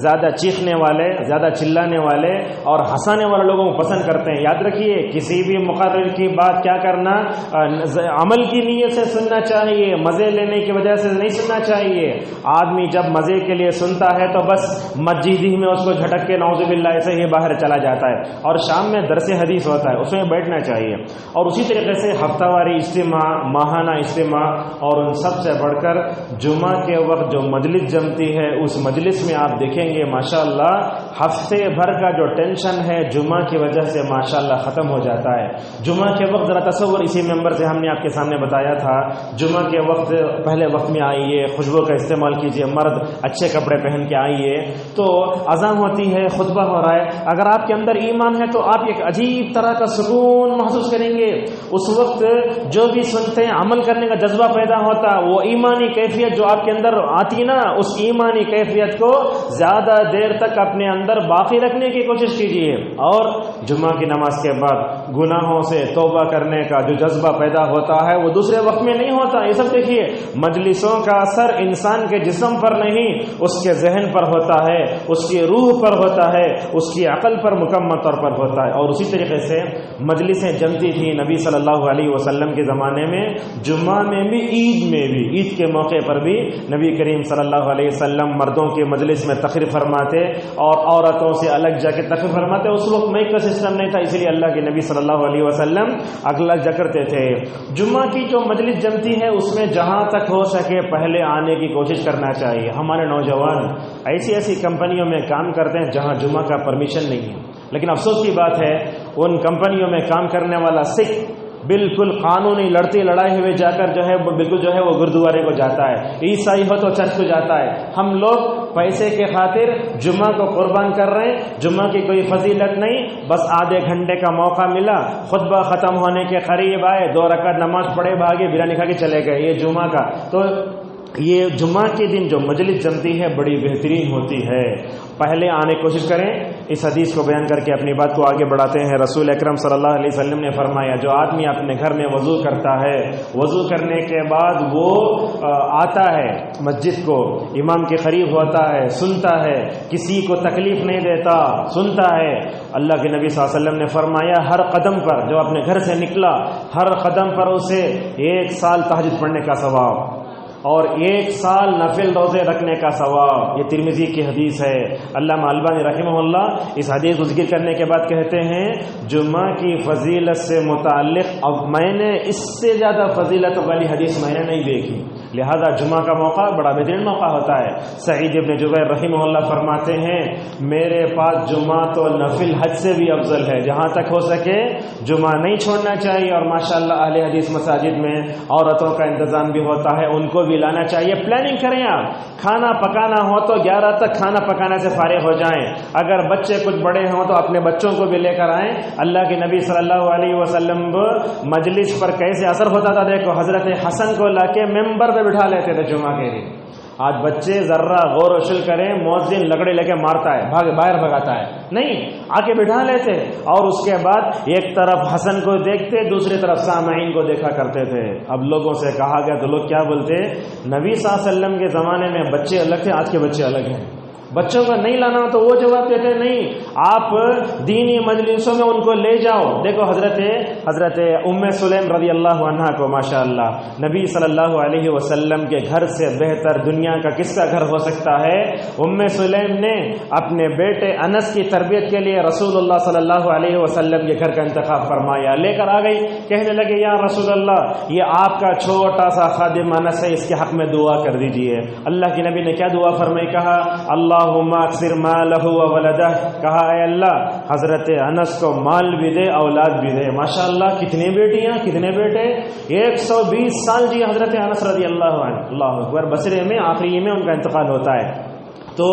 زیادہ چیخنے والے، زیادہ چلانے والے اور ہنسانے والے لوگوں کو پسند کرتے ہیں۔ یاد رکھیے کسی بھی مقرر کی بات کیا کرنا، عمل کی نیت سے سننا چاہیے، مزے لینے کی وجہ سے نہیں سننا چاہیے۔ آدمی جب مزے کے لیے سنتا ہے تو بس مسجد ہی میں اس کو جھٹک کے نعوذ باللہ ایسے ہی باہر چلا جاتا ہے، اور شام میں درس حدیث ہوتا ہے اس میں بیٹھنا چاہیے۔ اور اسی طریقے سے ہفتہ واری اجتماع، ماہانہ اجتماع، اور ان سب سے بڑھ کر جمعہ کے وقت جو مجلس جمتی ہے اس مجلس میں آپ دیکھیں گے ماشاءاللہ ہفتے بھر کا جو ٹینشن ہے جمعہ کی وجہ سے ماشاءاللہ ختم ہو جاتا ہے۔ جمعہ کے وقت ذرا تصور، اسی ممبر سے ہم نے آپ کے سامنے بتایا تھا، جمعہ کے وقت پہلے وقت میں آئیے، خوشبو کا استعمال کیجیے، مرد اچھے کپڑے پہن کے آئیے، تو اذان ہوتی ہے، خطبہ ہو رہا ہے، اگر آپ کے اندر ایمان ہے تو آپ ایک عجیب طرح کا سکون محسوس کریں گے۔ اس وقت جو بھی سنتے ہیں عمل کرنے کا جذبہ پیدا ہوتا، وہ ایمانی کیفیت جو آپ کے اندر آتی نا، اس ایمانی کیفیت کو زیادہ دیر تک اپنے اندر باقی رکھنے کی کوشش کیجیے۔ اور جمعہ کی نماز کے بعد گناہوں سے توبہ کرنے کا جو جذبہ پیدا ہوتا ہے وہ دوسرے وقت میں نہیں ہوتا۔ یہ سب دیکھیے مجلسوں کا اثر انسان کے جسم پر نہیں اس کے ذہن پر ہوتا ہے، اس کی روح پر ہوتا ہے، اس کی عقل پر مکمل طور پر ہوتا ہے۔ اور اسی طریقے سے مجلسیں جمتی تھیں نبی صلی اللہ علیہ وسلم کے زمانے میں، جمعہ میں بھی، عید میں بھی، عید کے موقع پر بھی نبی کریم صلی اللہ علیہ وسلم مردوں کے مجلس میں تقریر فرماتے اور عورتوں سے الگ جا کے تقریر فرماتے۔ اس وقت مائک کا سسٹم نہیں تھا، اس لیے اللہ کے نبی صلی اللہ علیہ وسلم الگ جا کرتے تھے۔ جمعہ کی جو مجلس جمتی ہے اس میں جہاں تک ہو سکے پہلے آنے کی کوشش کرنا چاہیے۔ ہمارے نوجوان ایسی ایسی کمپنیوں میں کام کرتے ہیں جہاں جمعہ کا پرمیشن نہیں ہے، لیکن افسوس کی بات ہے ان کمپنیوں میں کام کرنے والا سکھ بالکل قانونی لڑائی ہوئے جا کر وہ گردوارے کو جاتا ہے، عیسائی ہو تو چرچ کو جاتا ہے۔ ہم لوگ پیسے کے خاطر جمعہ کو قربان کر رہے ہیں، جمعہ کی کوئی فضیلت نہیں، بس آدھے گھنٹے کا موقع ملا، خطبہ ختم ہونے کے قریب آئے، 2 رکعت نماز پڑھے، بھاگے، بریانی کھا کے چلے گئے، یہ جمعہ کا۔ تو یہ جمعہ کے دن جو مجلس جمتی ہے بڑی بہترین ہوتی ہے، پہلے آنے کی کوشش کریں۔ اس حدیث کو بیان کر کے اپنی بات کو آگے بڑھاتے ہیں۔ رسول اکرم صلی اللہ علیہ وسلم نے فرمایا جو آدمی اپنے گھر میں وضو کرتا ہے، وضو کرنے کے بعد وہ آتا ہے مسجد کو، امام کے قریب ہوتا ہے، سنتا ہے، کسی کو تکلیف نہیں دیتا، سنتا ہے، اللہ کے نبی صلی اللہ علیہ وسلم نے فرمایا ہر قدم پر جو اپنے گھر سے نکلا ہر قدم پر اسے 1 سال تہجد پڑھنے کا ثواب اور 1 سال نفل روزے رکھنے کا ثواب۔ یہ ترمذی کی حدیث ہے۔ علامہ البانی رحمہ اللہ اس حدیث کو ذکر کرنے کے بعد کہتے ہیں جمعہ کی فضیلت سے متعلق اب میں نے اس سے زیادہ فضیلت والی حدیث میں نے نہیں دیکھی، لہذا جمعہ کا موقع بڑا بہترین موقع ہوتا ہے۔ سعید ابن جبیر رحمہ اللہ فرماتے ہیں میرے پاس جمعہ تو نفل حج سے بھی افضل ہے، جہاں تک ہو سکے جمعہ نہیں چھوڑنا چاہیے۔ اور ماشاءاللہ اہل حدیث مساجد میں عورتوں کا انتظام بھی ہوتا ہے، ان کو بھی لانا چاہیے۔ پلاننگ کریں، آپ کھانا پکانا ہو تو 11 تک کھانا پکانے سے فارغ ہو جائیں، اگر بچے کچھ بڑے ہوں تو اپنے بچوں کو بھی لے کر آئیں۔ اللہ کے نبی صلی اللہ علیہ وسلم مجلس پر کیسے اثر ہوتا تھا دیکھو، حضرت حسن کو لا کے ممبر پہ بٹھا لیتے تھے جمعہ کے دن۔ آج بچے ذرا غور و فکر کریں، مؤذن لکڑی لے کے مارتا ہے، باہر بھگاتا ہے، نہیں، آ کے بٹھا لیتے اور اس کے بعد ایک طرف حسن کو دیکھتے دوسری طرف سامعین کو دیکھا کرتے تھے۔ اب لوگوں سے کہا گیا تو لوگ کیا بولتے، نبی صلی اللہ علیہ وسلم کے زمانے میں بچے الگ تھے، آج کے بچے الگ ہیں۔ بچوں کو نہیں لانا تو وہ جواب دیتے نہیں، آپ دینی مجلسوں میں ان کو لے جاؤ۔ دیکھو حضرت ام سلیم رضی اللہ عنہ کو ماشاءاللہ نبی صلی اللہ علیہ وسلم کے گھر سے بہتر دنیا کا کس کا گھر ہو سکتا ہے؟ ام سلیم نے اپنے بیٹے انس کی تربیت کے لیے رسول اللہ صلی اللہ علیہ وسلم کے گھر کا انتخاب فرمایا، لے کر آ گئی، کہنے لگے یا رسول اللہ یہ آپ کا چھوٹا سا خادم انس ہے، اس کے حق میں دعا کر دیجئے۔ اللہ کے نبی نے کیا دعا فرمائی؟ کہا اللہم اکثر مالہ و ولدہ، کہا اے اللہ حضرت انس کو مال بھی دے اولاد بھی دے۔ ماشاءاللہ کتنی بیٹیاں کتنے بیٹے، 120 سال جی حضرت انس رضی اللہ عنہ، اللہ اکبر، بصرے میں آخری میں ان کا انتقال ہوتا ہے۔ تو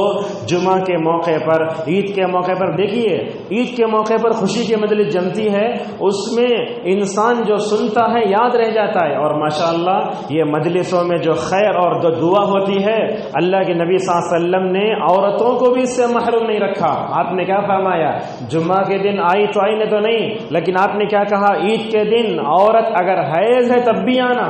جمعہ کے موقع پر، عید کے موقع پر دیکھیے، عید کے موقع پر خوشی کی مجلس جمتی ہے، اس میں انسان جو سنتا ہے یاد رہ جاتا ہے۔ اور ماشاءاللہ یہ مجلسوں میں جو خیر اور جو دعا ہوتی ہے، اللہ کے نبی صلی اللہ علیہ وسلم نے عورتوں کو بھی اس سے محروم نہیں رکھا۔ آپ نے کیا فرمایا؟ جمعہ کے دن آئی تو آئی نے تو نہیں، لیکن آپ نے کیا کہا؟ عید کے دن عورت اگر حیض ہے تب بھی آنا،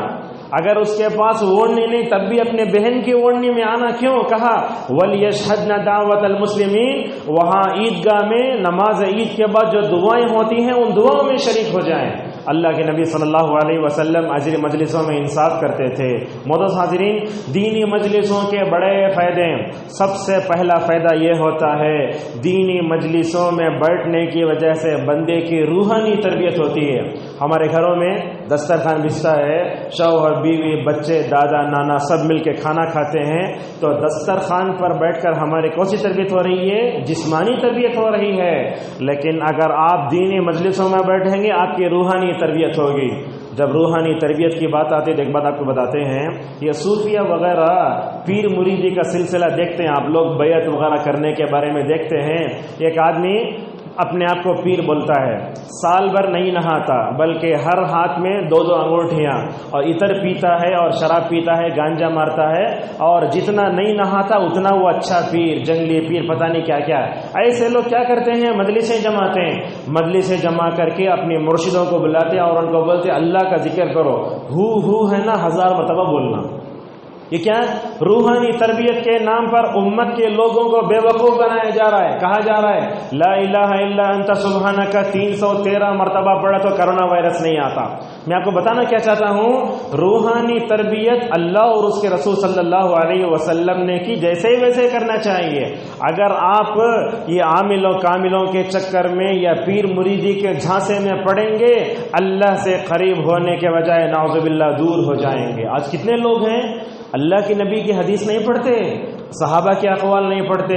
اگر اس کے پاس اوڑھنی نہیں تب بھی اپنے بہن کی اوڑھنی میں آنا۔ کیوں؟ کہا وَلْيَشْهَدْنَ دَعْوَةَ الْمُسْلِمِينَ، وہاں عیدگاہ میں نماز عید کے بعد جو دعائیں ہوتی ہیں ان دعاؤں میں شریک ہو جائیں۔ اللہ کے نبی صلی اللہ علیہ وسلم اجر مجلسوں میں انصاف کرتے تھے۔ معزز حاضرین، دینی مجلسوں کے بڑے فائدے، سب سے پہلا فائدہ یہ ہوتا ہے دینی مجلسوں میں بیٹھنے کی وجہ سے بندے کی روحانی تربیت ہوتی ہے۔ ہمارے گھروں میں دسترخوان بچھتا ہے، شوہر بیوی بچے دادا نانا سب مل کے کھانا کھاتے ہیں، تو دسترخوان پر بیٹھ کر ہماری کون سی تربیت ہو رہی ہے؟ جسمانی تربیت ہو رہی ہے۔ لیکن اگر آپ دینی مجلسوں میں بیٹھیں گے آپ کی روحانی تربیت ہوگی۔ جب روحانی تربیت کی بات آتی ہے، ایک بات آپ کو بتاتے ہیں، یہ صوفیہ وغیرہ پیر مریدی کا سلسلہ دیکھتے ہیں آپ لوگ، بیعت وغیرہ کرنے کے بارے میں دیکھتے ہیں، ایک آدمی اپنے آپ کو پیر بولتا ہے، سال بھر نہیں نہاتا بلکہ ہر ہاتھ میں 2 انگوٹھیاں، اور عطر پیتا ہے اور شراب پیتا ہے، گانجا مارتا ہے، اور جتنا نہیں نہاتا اتنا وہ اچھا پیر، جنگلی پیر، پتہ نہیں کیا کیا۔ ایسے لوگ کیا کرتے ہیں؟ مجلسیں جماتے ہیں، مجلسیں جمع کر کے اپنے مرشدوں کو بلاتے ہیں اور ان کو بولتے ہیں اللہ کا ذکر کرو، ہو ہے نا 1000 مرتبہ بولنا، یہ کیا روحانی تربیت کے نام پر امت کے لوگوں کو بے وقوف بنایا جا رہا ہے. کہا جا رہا ہے لا الہ الا انت سبحانک 313 مرتبہ پڑھا تو کرونا وائرس نہیں آتا. میں آپ کو بتانا کیا چاہتا ہوں، روحانی تربیت اللہ اور اس کے رسول صلی اللہ علیہ وسلم نے کی، جیسے ہی ویسے کرنا چاہیے. اگر آپ یہ عاملوں کاملوں کے چکر میں یا پیر مریدی کے جھانسے میں پڑیں گے، اللہ سے قریب ہونے کے بجائے نعوذ باللہ دور ہو جائیں گے. آج کتنے لوگ ہیں اللہ کے نبی کی حدیث نہیں پڑھتے، صحابہ کے اقوال نہیں پڑھتے،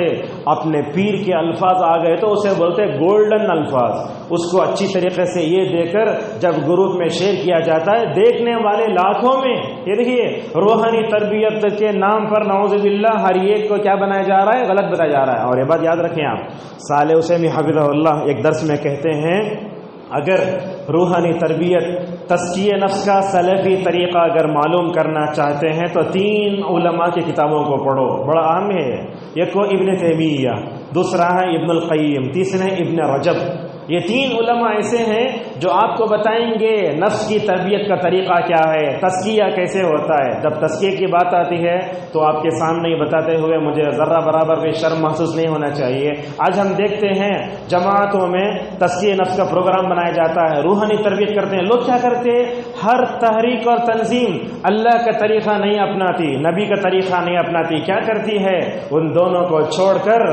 اپنے پیر کے الفاظ آ گئے تو اسے بولتے گولڈن الفاظ. اس کو اچھی طریقے سے یہ دے کر جب گروپ میں شیئر کیا جاتا ہے، دیکھنے والے لاکھوں میں. یہ دیکھیے روحانی تربیت کے نام پر نعوذ باللہ ہر ایک کو کیا بنایا جا رہا ہے، غلط بتایا جا رہا ہے. اور یہ بات یاد رکھیں آپ، صالح حسینی حفظہ اللہ ایک درس میں کہتے ہیں اگر روحانی تربیت تزکیہ نفس کا سلفی طریقہ اگر معلوم کرنا چاہتے ہیں تو 3 علماء کی کتابوں کو پڑھو، بڑا اہم ہے. ایک کو ابن تیمیہ، دوسرا ہے ابن القیم، تیسرا ہے ابن رجب. یہ 3 علماء ایسے ہیں جو آپ کو بتائیں گے نفس کی تربیت کا طریقہ کیا ہے، تزکیہ کیسے ہوتا ہے. جب تزکیہ کی بات آتی ہے تو آپ کے سامنے بتاتے ہوئے مجھے ذرہ برابر بھی شرم محسوس نہیں ہونا چاہیے. آج ہم دیکھتے ہیں جماعتوں میں تزکیہ نفس کا پروگرام بنایا جاتا ہے، روحانی تربیت کرتے ہیں. لوگ کیا کرتے ہیں، ہر تحریک اور تنظیم اللہ کا طریقہ نہیں اپناتی، نبی کا طریقہ نہیں اپناتی. کیا کرتی ہے، ان دونوں کو چھوڑ کر،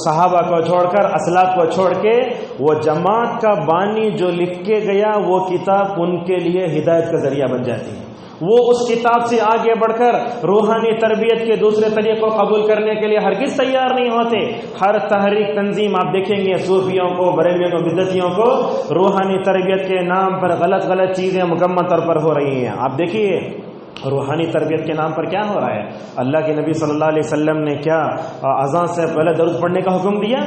صحابہ کو چھوڑ کر، اسلاف کو چھوڑ کے، وہ جماعت کا بانی جو لکھ کے گیا وہ کتاب ان کے لیے ہدایت کا ذریعہ بن جاتی ہے. وہ اس کتاب سے آگے بڑھ کر روحانی تربیت کے دوسرے طریقوں قبول کرنے کے لیے ہرگز تیار نہیں ہوتے. ہر تحریک تنظیم آپ دیکھیں گے صوفیوں کو، بریلویوں کو، بدعتیوں کو روحانی تربیت کے نام پر غلط چیزیں مکمل طور پر ہو رہی ہیں. آپ دیکھیے روحانی تربیت کے نام پر کیا ہو رہا ہے. اللہ کے نبی صلی اللہ علیہ وسلم نے کیا اذان سے پہلے درود پڑھنے کا حکم دیا؟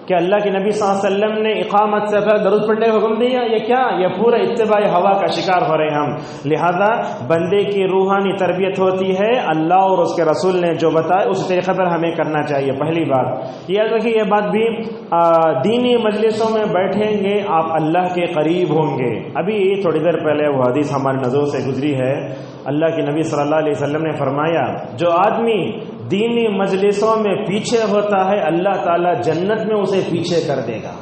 کہ اللہ کے نبی صلی اللہ علیہ وسلم نے اقامت سے پہلے درود پڑھنے کا حکم دیا؟ یہ کیا، یہ پورا اتباع ہوا کا شکار ہو رہے ہیں ہم. لہذا بندے کی روحانی تربیت ہوتی ہے اللہ اور اس کے رسول نے جو بتایا اس طریقے پر ہمیں کرنا چاہیے. پہلی بات یاد رکھیے، یہ بات بھی دینی مجلسوں میں بیٹھیں گے آپ اللہ کے قریب ہوں گے. ابھی تھوڑی دیر پہلے وہ حدیث ہماری نظروں سے گزری ہے، اللہ کے نبی صلی اللہ علیہ وسلم نے فرمایا جو آدمی دینی مجلسوں میں پیچھے ہوتا ہے اللہ تعالیٰ جنت میں اسے پیچھے کر دے گا.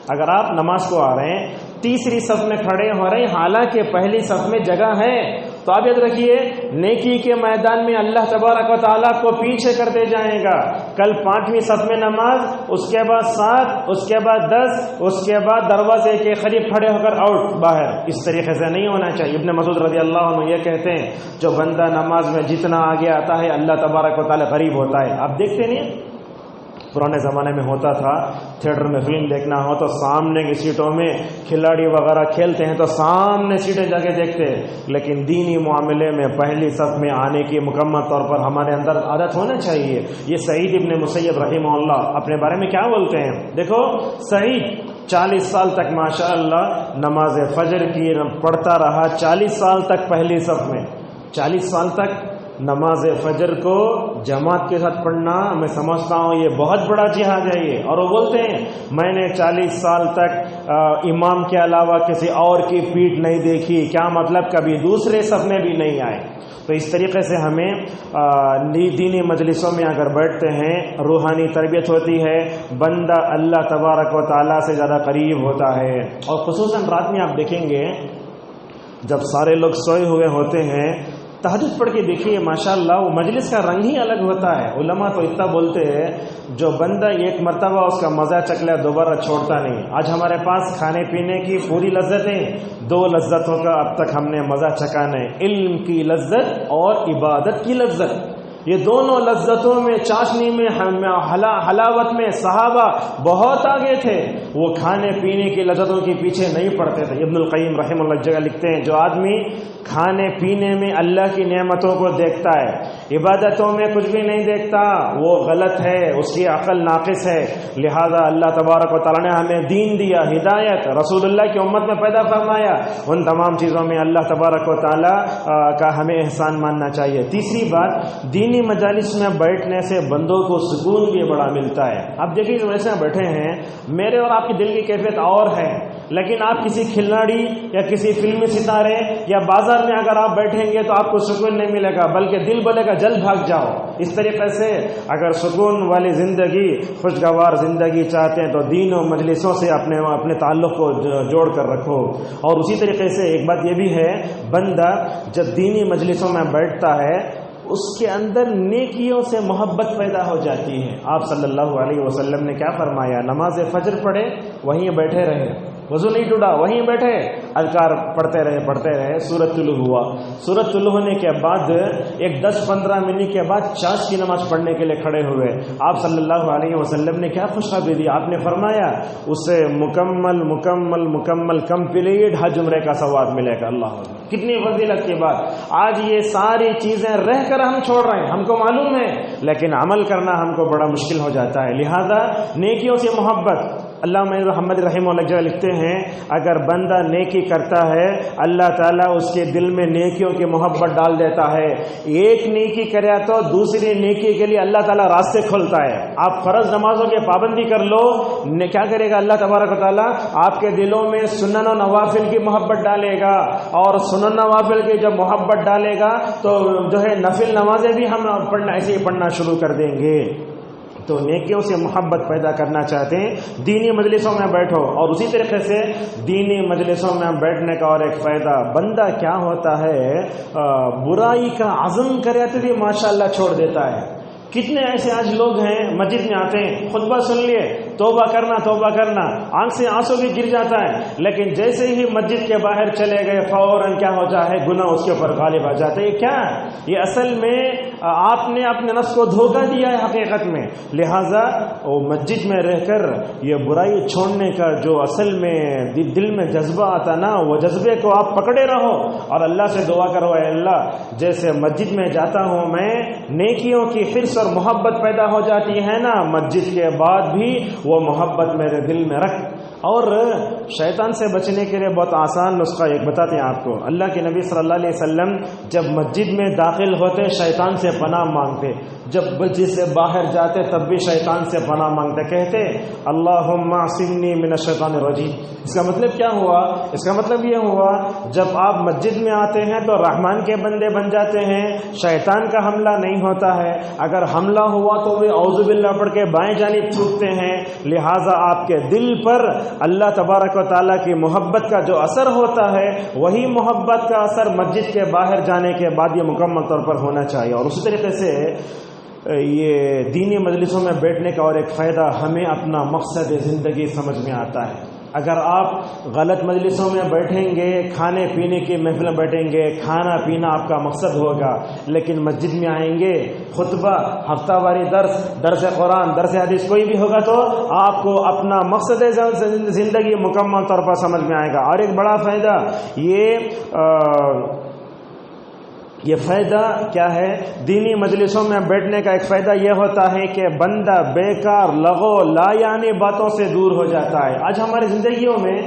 اگر آپ نماز کو آ رہے ہیں، تیسری صف میں کھڑے ہو رہے ہیں، حالانکہ پہلی صف میں جگہ ہے، تو آپ یاد رکھیے نیکی کے میدان میں اللہ تبارک و تعالیٰ کو پیچھے کرتے جائے گا. کل 5ویں صف میں نماز، اس کے بعد 7، اس کے بعد 10، اس کے بعد دروازے کے قریب کھڑے ہو کر آؤٹ باہر. اس طریقے سے نہیں ہونا چاہیے. ابن مسعود رضی اللہ عنہ یہ کہتے ہیں جو بندہ نماز میں جتنا آگے آتا ہے اللہ تبارک و تعالیٰ قریب ہوتا ہے. آپ دیکھتے نہیں پرانے زمانے میں ہوتا تھا تھیٹر میں فلم دیکھنا ہو تو سامنے کی سیٹوں میں کھلاڑی وغیرہ کھیلتے ہیں تو سامنے سیٹیں جا کے دیکھتے ہیں، لیکن دینی معاملے میں پہلی صف میں آنے کی مکمل طور پر ہمارے اندر عادت ہونا چاہیے. یہ سعید ابن مسیب رحمہ اللہ اپنے بارے میں کیا بولتے ہیں، دیکھو سعید 40 سال تک ماشاءاللہ نماز فجر کی پڑھتا رہا، 40 سال تک پہلی صف میں، 40 سال تک نماز فجر کو جماعت کے ساتھ پڑھنا میں سمجھتا ہوں یہ بہت بڑا جہاد ہے یہ. اور وہ بولتے ہیں میں نے 40 سال تک امام کے علاوہ کسی اور کی پیٹھ نہیں دیکھی. کیا مطلب، کبھی دوسرے صف میں بھی نہیں آئے. تو اس طریقے سے ہمیں دینی مجلسوں میں اگر بیٹھتے ہیں روحانی تربیت ہوتی ہے، بندہ اللہ تبارک و تعالیٰ سے زیادہ قریب ہوتا ہے. اور خصوصاً رات میں آپ دیکھیں گے جب سارے لوگ سوئے ہوئے ہوتے ہیں، تہجد پڑھ کے دیکھیے ماشاءاللہ وہ مجلس کا رنگ ہی الگ ہوتا ہے. علماء تو اتنا بولتے ہیں جو بندہ ایک مرتبہ اس کا مزہ چکھ لے دوبارہ چھوڑتا نہیں. آج ہمارے پاس کھانے پینے کی پوری لذتیں، 2 لذتوں کا اب تک ہم نے مزہ چکھا نہیں، علم کی لذت اور عبادت کی لذت. یہ دونوں لذتوں میں، چاشنی میں، حلاوت میں صحابہ بہت آگے تھے. وہ کھانے پینے کی لذتوں کے پیچھے نہیں پڑتے تھے. ابن القیم رحمہ اللہ جگہ لکھتے ہیں جو آدمی کھانے پینے میں اللہ کی نعمتوں کو دیکھتا ہے، عبادتوں میں کچھ بھی نہیں دیکھتا، وہ غلط ہے، اس کی عقل ناقص ہے. لہذا اللہ تبارک و تعالیٰ نے ہمیں دین دیا، ہدایت رسول اللہ کی امت میں پیدا فرمایا. ان تمام چیزوں میں اللہ تبارک و تعالیٰ کا ہمیں احسان ماننا چاہیے. تیسری بات، دین دینی مجالس میں بیٹھنے سے بندوں کو سکون بھی بڑا ملتا ہے. آپ دیکھیے ویسے بیٹھے ہیں، میرے اور آپ کی دل کی کیفیت اور ہے، لیکن آپ کسی کھلاڑی یا کسی فلمی ستارے یا بازار میں اگر آپ بیٹھیں گے تو آپ کو سکون نہیں ملے گا، بلکہ دل بولے گا جلد بھاگ جاؤ. اس طریقے سے اگر سکون والی زندگی، خوشگوار زندگی چاہتے ہیں تو دین و مجلسوں سے اپنے تعلق کو جوڑ کر رکھو. اور اسی طریقے سے ایک بات یہ بھی ہے، بندہ جب دینی مجلسوں میں بیٹھتا ہے اس کے اندر نیکیوں سے محبت پیدا ہو جاتی ہے. آپ صلی اللہ علیہ وسلم نے کیا فرمایا؟ نماز فجر پڑھے وہیں بیٹھے رہے، وضو نہیں ٹوٹا وہیں بیٹھے، اذکار پڑھتے رہے. سورۃ طلوع ہوا، سورۃ طلوع ہونے کے بعد ایک 10-15 منٹ کے بعد چاش کی نماز پڑھنے کے لیے کھڑے ہوئے. آپ صلی اللہ علیہ وسلم نے کیا خوشخبری دی؟ آپ نے فرمایا اسے مکمل کمپلیٹ حج عمرے کا ثواب ملے گا. اللہ اکبر، کتنی فضیلت کی بات. آج یہ ساری چیزیں رہ کر ہم چھوڑ رہے ہیں، ہم کو معلوم ہے، لیکن عمل کرنا ہم کو بڑا مشکل ہو جاتا ہے. لہذا نیکیوں سے محبت. علامہ محمد رحمہ اللہ لکھتے ہیں اگر بندہ نیکی کرتا ہے اللہ تعالیٰ اس کے دل میں نیکیوں کی محبت ڈال دیتا ہے. ایک نیکی کرے تو دوسری نیکی کے لیے اللہ تعالیٰ راستے کھولتا ہے. آپ فرض نمازوں کی پابندی کر لو، کیا کرے گا اللہ تبارک و تعالیٰ؟ آپ کے دلوں میں سنن و نوافل کی محبت ڈالے گا، اور سنن نوافل کی جب محبت ڈالے گا تو جو ہے نفل نمازیں بھی ہم ایسے ہی پڑھنا شروع کر دیں گے. تو نیکیوں سے محبت پیدا کرنا چاہتے ہیں دینی مجلسوں میں بیٹھو. اور اسی طریقے سے دینی مجلسوں میں بیٹھنے کا اور ایک فائدہ، بندہ کیا ہوتا ہے برائی کا عزم کرے تو بھی ماشاءاللہ چھوڑ دیتا ہے. کتنے ایسے آج لوگ ہیں مسجد میں آتے ہیں، خطبہ سن لیے، توبہ کرنا، آنکھ سے آنسو بھی گر جاتا ہے، لیکن جیسے ہی مسجد کے باہر چلے گئے فوراً کیا ہو جائے؟ گناہ اس کے اوپر غالب آ جاتے. یہ کیا ہے؟ یہ اصل میں آپ نے اپنے نفس کو دھوکہ دیا ہے حقیقت میں. لہٰذا وہ مسجد میں رہ کر یہ برائی چھوڑنے کا جو اصل میں دل میں جذبہ آتا نا، وہ جذبے کو آپ پکڑے رہو اور اللہ سے دعا کرو، اے اللہ جیسے مسجد میں جاتا ہوں میں، نیکیوں کی حرص اور محبت پیدا ہو جاتی ہے نا، مسجد کے بعد بھی وہ محبت میرے دل میں رکھ. اور شیطان سے بچنے کے لیے بہت آسان نسخہ ایک بتاتے ہیں آپ کو. اللہ کے نبی صلی اللہ علیہ وسلم جب مسجد میں داخل ہوتے شیطان سے پناہ مانگتے، جب مسجد سے باہر جاتے تب بھی شیطان سے پناہ مانگتے، کہتے اللہم اعصمنی من الشیطان الرجیم. اس کا مطلب کیا ہوا؟ اس کا مطلب یہ ہوا جب آپ مسجد میں آتے ہیں تو رحمان کے بندے بن جاتے ہیں، شیطان کا حملہ نہیں ہوتا ہے. اگر حملہ ہوا تو وہ اعوذ باللہ پڑھ کے بائیں جانب تھوکتے ہیں. لہٰذا آپ کے دل پر اللہ تبارک و تعالیٰ کی محبت کا جو اثر ہوتا ہے وہی محبت کا اثر مسجد کے باہر جانے کے بعد یہ مکمل طور پر ہونا چاہیے. اور اسی طریقے سے یہ دینی مجلسوں میں بیٹھنے کا اور ایک فائدہ، ہمیں اپنا مقصد زندگی سمجھ میں آتا ہے. اگر آپ غلط مجلسوں میں بیٹھیں گے، کھانے پینے کی محفل میں بیٹھیں گے، کھانا پینا آپ کا مقصد ہوگا، لیکن مسجد میں آئیں گے، خطبہ، ہفتہ واری درس قرآن، درس حدیث کوئی بھی ہوگا تو آپ کو اپنا مقصد زندگی مکمل طور پر سمجھ میں آئے گا. اور ایک بڑا فائدہ یہ فائدہ کیا ہے؟ دینی مجلسوں میں بیٹھنے کا ایک فائدہ یہ ہوتا ہے کہ بندہ بیکار لغو لا یعنی باتوں سے دور ہو جاتا ہے. آج ہماری زندگیوں میں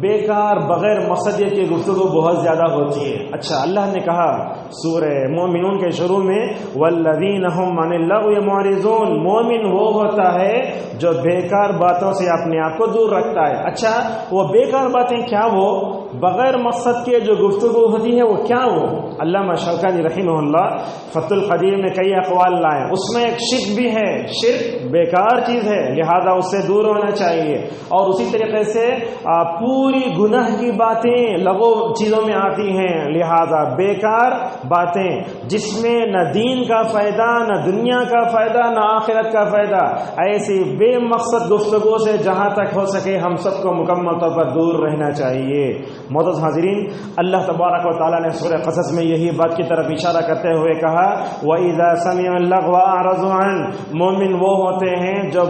بیکار بغیر مقصدیت کی گفتگو بہت زیادہ ہوتی ہے. اچھا، اللہ نے کہا سورہ مومنون کے شروع میں والذین هم عن اللغو معرضون، مومن وہ ہوتا ہے جو بیکار باتوں سے اپنے آپ کو دور رکھتا ہے. اچھا، وہ بیکار باتیں کیا؟ وہ بغیر مقصد کے جو گفتگو ہوتی ہے وہ کیا؟ وہ علامہ شوکانی رحمہ اللہ فتح القدیر میں کئی اقوال لائے، اس میں ایک شرک بھی ہے. شرک بیکار چیز ہے، لہذا اس سے دور ہونا چاہیے. اور اسی طریقے سے پوری گناہ کی باتیں لغو چیزوں میں آتی ہیں، لہذا بیکار باتیں جس میں نہ دین کا فائدہ، نہ دنیا کا فائدہ، نہ آخرت کا فائدہ، ایسی بے مقصد گفتگو سے جہاں تک ہو سکے ہم سب کو مکمل طور پر دور رہنا چاہیے. معزز حاضرین، اللہ تبارک و تعالیٰ نے سورہ قصص میں یہی بات کی طرف اشارہ کرتے ہوئے کہا وَإِذَا سَمِعُوا اللَّغْوَ أَعْرَضُوا عَنْهُ، مومن وہ ہوتے ہیں جو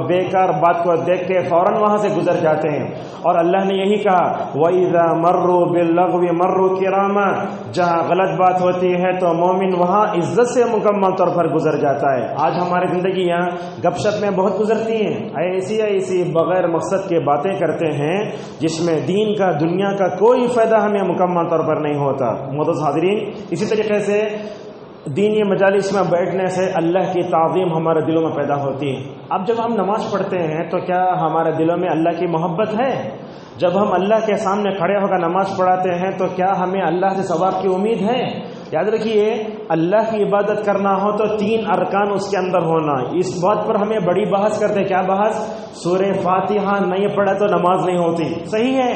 بیکار بات کو دیکھ کے فوراً وہاں سے گزر جاتے ہیں. اور اللہ نے یہی کہا وَإِذَا مَرُّوا بِاللَّغْوِ مَرُّوا كِرَامًا، جہاں غلط بات ہوتی ہے تو مومن وہاں عزت سے مکمل طور پر گزر جاتا ہے. آج ہماری زندگیاں گپ شپ میں بہت گزرتی ہیں، ایسی بغیر مقصد کے باتیں کرتے ہیں جس میں دین کا دنیا کا کوئی فائدہ ہمیں مکمل طور پر نہیں ہوتا. معزز حاضرین، اسی طریقے سے دینی مجالس میں بیٹھنے سے اللہ کی تعظیم ہمارے دلوں میں پیدا ہوتی ہے. اب جب ہم نماز پڑھتے ہیں تو کیا ہمارے دلوں میں اللہ کی محبت ہے؟ جب ہم اللہ کے سامنے کھڑے ہو کر نماز پڑھاتے ہیں تو کیا ہمیں اللہ سے ثواب کی امید ہے؟ یاد رکھیے، اللہ کی عبادت کرنا ہو تو 3 ارکان اس کے اندر ہونا. اس بات پر ہمیں بڑی بحث کرتے ہیں. کیا بحث؟ سورہ فاتحہ نہیں پڑھا تو نماز نہیں ہوتی. صحیح ہے،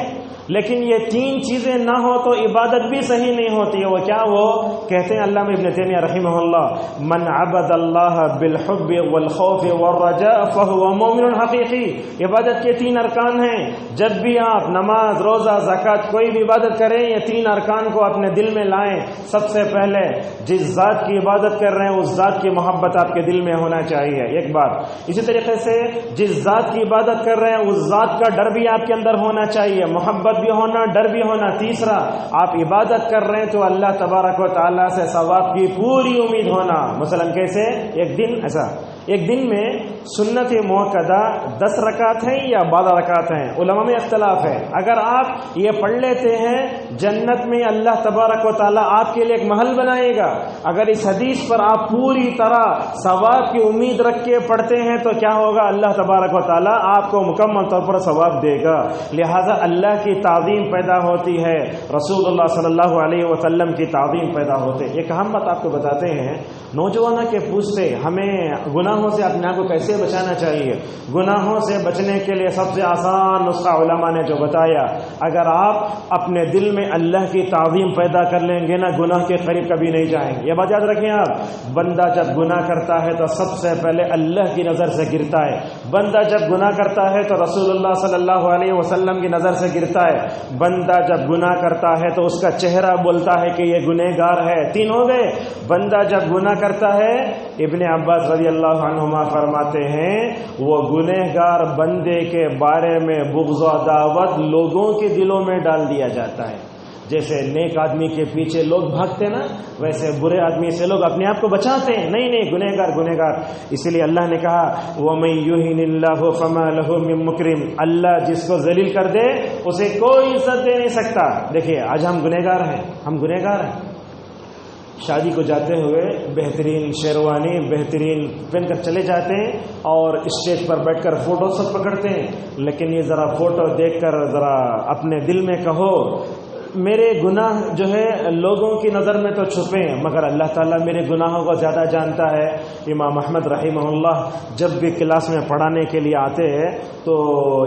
لیکن یہ 3 چیزیں نہ ہو تو عبادت بھی صحیح نہیں ہوتی ہے. وہ کیا؟ وہ کہتے ہیں علامہ ابن تیمیہ رحمہ اللہ، من عبد اللہ بالحب والخوف والرجاء فهو مؤمن حقیقی. عبادت کے 3 ارکان ہیں. جب بھی آپ نماز، روزہ، زکوٰۃ کوئی بھی عبادت کریں، یہ 3 ارکان کو اپنے دل میں لائیں. سب سے پہلے جس ذات کی عبادت کر رہے ہیں اس ذات کی محبت آپ کے دل میں ہونا چاہیے، ایک بات. اسی طریقے سے جس ذات کی عبادت کر رہے ہیں اس ذات کا ڈر بھی آپ کے اندر ہونا چاہیے، محبت بھی ہونا، ڈر بھی ہونا. تیسرا، آپ عبادت کر رہے ہیں تو اللہ تبارک و تعالیٰ سے ثواب کی پوری امید ہونا. مثلا کیسے؟ ایک دن میں سنت موقدہ 10 رکعت ہیں یا 12 رکعت ہیں، علماء میں اختلاف ہے. اگر آپ یہ پڑھ لیتے ہیں، جنت میں اللہ تبارک و تعالیٰ آپ کے لیے ایک محل بنائے گا. اگر اس حدیث پر آپ پوری طرح ثواب کی امید رکھ کے پڑھتے ہیں تو کیا ہوگا؟ اللہ تبارک و تعالیٰ آپ کو مکمل طور پر ثواب دے گا. لہذا اللہ کی تعظیم پیدا ہوتی ہے، رسول اللہ صلی اللہ علیہ وسلم کی تعظیم پیدا ہوتے. ایک اہم بات آپ کو بتاتے ہیں. نوجوانوں کے پوچھتے ہمیں گناہوں سے اپنے آپ کو کیسے بچانا چاہیے. گناہوں سے بچنے کے لیے سب سے آسان نسخہ علماء نے جو بتایا، اگر آپ اپنے دل میں اللہ کی تعظیم پیدا کر لیں گے نا، گناہ کے قریب کبھی نہیں جائیں گے. یہ بات یاد رکھیں آپ. بندہ جب گناہ کرتا ہے تو سب سے پہلے اللہ کی نظر سے گرتا ہے. بندہ جب گناہ کرتا ہے تو رسول اللہ صلی اللہ علیہ وسلم کی نظر سے گرتا ہے. بندہ جب گناہ کرتا ہے تو اس کا چہرہ بولتا ہے کہ یہ گنہگار ہے. 3 ہو گئے. بندہ جب گناہ کرتا ہے، ابن عباس رضی اللہ عنہما فرماتے ہیں، وہ گنہگار بندے کے بارے میں بغض و عداوت لوگوں کے دلوں میں ڈال دیا جاتا ہے. جیسے نیک آدمی کے پیچھے لوگ بھاگتے نا، ویسے برے آدمی سے لوگ اپنے آپ کو بچاتے ہیں. نہیں، گنہگار. اسی لیے اللہ نے کہا وَمَن يُهِنِ اللَّهُ فَمَا لَهُ مِن مُكْرِمٍ. اللہ جس کو ذلیل کر دے اسے کوئی عزت دے نہیں سکتا. دیکھیے آج ہم گنہگار ہیں. شادی کو جاتے ہوئے بہترین شیروانی بہترین پہن کر چلے جاتے ہیں اور اسٹیج پر بیٹھ کر فوٹو سب پکڑتے ہیں. لیکن یہ ذرا فوٹو دیکھ کر ذرا اپنے دل میں کہو، میرے گناہ جو ہے لوگوں کی نظر میں تو چھپے ہیں مگر اللہ تعالیٰ میرے گناہوں کو زیادہ جانتا ہے. امام احمد رحمہ اللہ جب بھی کلاس میں پڑھانے کے لیے آتے ہیں تو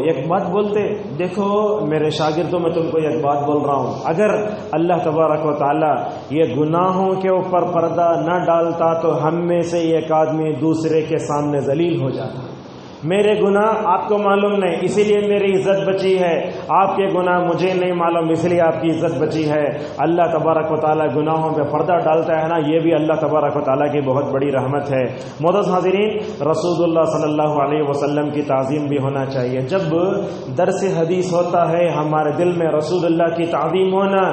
ایک بات بولتے، دیکھو میرے شاگردوں میں تم کو ایک بات بول رہا ہوں، اگر اللہ تبارک و تعالیٰ یہ گناہوں کے اوپر پردہ نہ ڈالتا تو ہم میں سے ایک آدمی دوسرے کے سامنے ذلیل ہو جاتا. میرے گناہ آپ کو معلوم نہیں اسی لیے میری عزت بچی ہے، آپ کے گناہ مجھے نہیں معلوم اس لیے آپ کی عزت بچی ہے. اللہ تبارک و تعالیٰ گناہوں پہ پردہ ڈالتا ہے نا، یہ بھی اللہ تبارک و تعالیٰ کی بہت بڑی رحمت ہے. معزز حاضرین، رسول اللہ صلی اللہ علیہ وسلم کی تعظیم بھی ہونا چاہیے. جب درس حدیث ہوتا ہے ہمارے دل میں رسول اللہ کی تعظیم ہونا،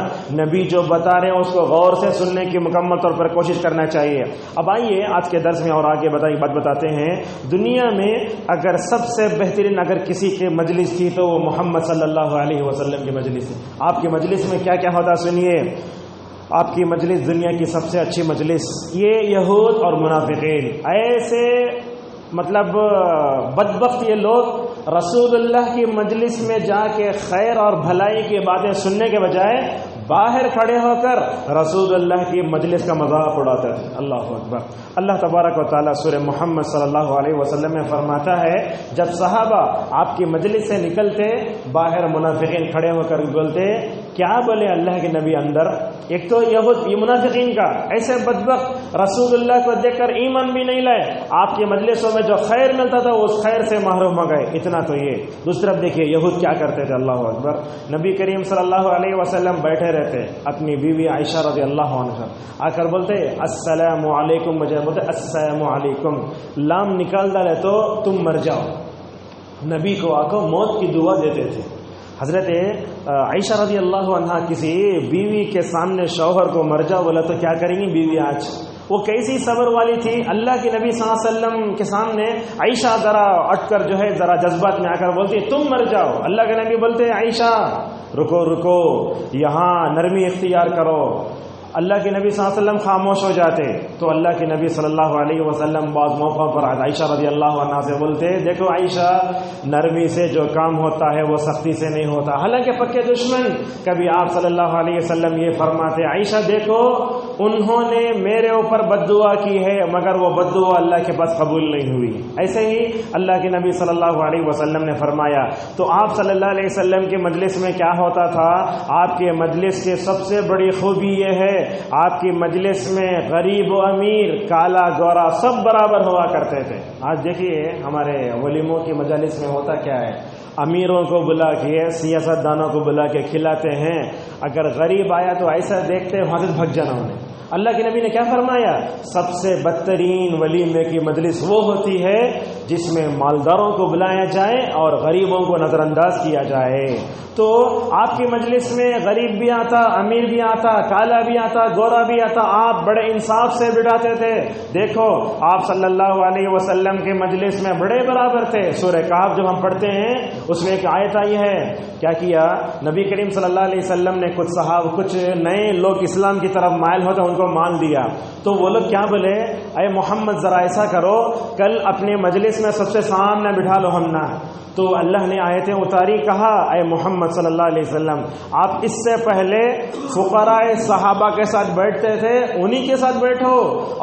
نبی جو بتا رہے ہیں اس کو غور سے سننے کی مکمل طور پر کوشش کرنا چاہیے. اب آئیے آج کے درس میں اور آگے بات بتاتے ہیں. دنیا میں اگر سب سے بہترین اگر کسی کے مجلس تھی تو وہ محمد صلی اللہ علیہ وسلم کی مجلس ہے. آپ کی مجلس میں کیا کیا ہوتا سنیے. آپ کی مجلس دنیا کی سب سے اچھی مجلس، یہ یہود اور منافقین ایسے مطلب بدبخت یہ لوگ رسول اللہ کی مجلس میں جا کے خیر اور بھلائی کی باتیں سننے کے بجائے باہر کھڑے ہو کر رسول اللہ کی مجلس کا مذاق اڑاتے تھے. اللہ اکبر. اللہ تبارک و تعالیٰ سورہ محمد صلی اللہ علیہ وسلم میں فرماتا ہے جب صحابہ آپ کی مجلس سے نکلتے باہر منافقین کھڑے ہو کر بولتے کیا بولے اللہ کے نبی اندر. ایک تو یہ منافقین کا ایسے بدبخت رسول اللہ کو دیکھ کر ایمان بھی نہیں لائے، آپ کی مجلسوں میں جو خیر ملتا تھا اس خیر سے محروم ہو گئے. اتنا تو یہ. دوسری طرف دیکھیے یہود کیا کرتے تھے. اللہ اکبر. نبی کریم صلی اللہ علیہ وسلم بیٹھے رہتے، اپنی بیوی عائشہ رضی اللہ عنہ آ کر بولتے السلام علیکم، مجھے بولتے السلام علیکم، لام نکال ڈالے تو تم مر جاؤ. نبی کو آ کر موت کی دعا دیتے تھے. حضرت عائشہ رضی اللہ عنہ کسی بیوی کے سامنے شوہر کو مر جاؤ بولا تو کیا کریں گی بیوی آج. وہ کیسی صبر والی تھی. اللہ کے نبی صلی اللہ علیہ وسلم کے سامنے عائشہ ذرا اٹھ کر جو ہے ذرا جذبات میں آ کر بولتی تم مر جاؤ. اللہ کے نبی بولتے عائشہ رکو یہاں نرمی اختیار کرو. اللہ کے نبی صلی اللہ علیہ وسلم خاموش ہو جاتے تو اللہ کے نبی صلی اللہ علیہ وسلم بعض موقعوں پر عائشہ رضی اللہ عنہا سے بولتے، دیکھو عائشہ، نرمی سے جو کام ہوتا ہے وہ سختی سے نہیں ہوتا۔ حالانکہ پکے دشمن، کبھی آپ صلی اللہ علیہ وسلم یہ فرماتے، عائشہ دیکھو انہوں نے میرے اوپر بد دعا کی ہے مگر وہ بد دعا اللہ کے پاس قبول نہیں ہوئی۔ ایسے ہی اللہ کے نبی صلی اللہ علیہ وسلم نے فرمایا۔ تو آپ صلی اللہ علیہ وسلم کے مجلس میں کیا ہوتا تھا؟ آپ کے مجلس کی سب سے بڑی خوبی یہ ہے، آپ کی مجلس میں غریب و امیر، کالا گورا سب برابر ہوا کرتے تھے۔ آج دیکھیے ہمارے ولیموں کی مجالس میں ہوتا کیا ہے، امیروں کو بلا کے، سیاست دانوں کو بلا کے کھلاتے ہیں، اگر غریب آیا تو ایسا دیکھتے وہاں سے بھگ جانا انہیں۔ اللہ کے نبی نے کیا فرمایا؟ سب سے بدترین ولیمے کی مجلس وہ ہوتی ہے جس میں مالداروں کو بلایا جائے اور غریبوں کو نظر انداز کیا جائے۔ تو آپ کی مجلس میں غریب بھی آتا، امیر بھی آتا، کالا بھی آتا، گورا بھی آتا، آپ بڑے انصاف سے بٹھاتے تھے۔ دیکھو آپ صلی اللہ علیہ وسلم کے مجلس میں بڑے برابر تھے۔ سورہ کہف جب ہم پڑھتے ہیں اس میں ایک آیت آئی ہے، کیا کیا نبی کریم صلی اللہ علیہ وسلم نے کچھ نئے لوگ اسلام کی طرف مائل ہوتے ان کو مان دیا، تو وہ لوگ کیا بولے، اے محمد ذرا ایسا کرو، کل اپنے مجلس میں سب سے سامنے بٹھا لو ہم نہ۔ تو اللہ نے آیتیں اتاری، کہا اے محمد صلی اللہ علیہ وسلم آپ اس سے پہلے فقراء صحابہ کے ساتھ بیٹھتے تھے، انہی کے ساتھ بیٹھو،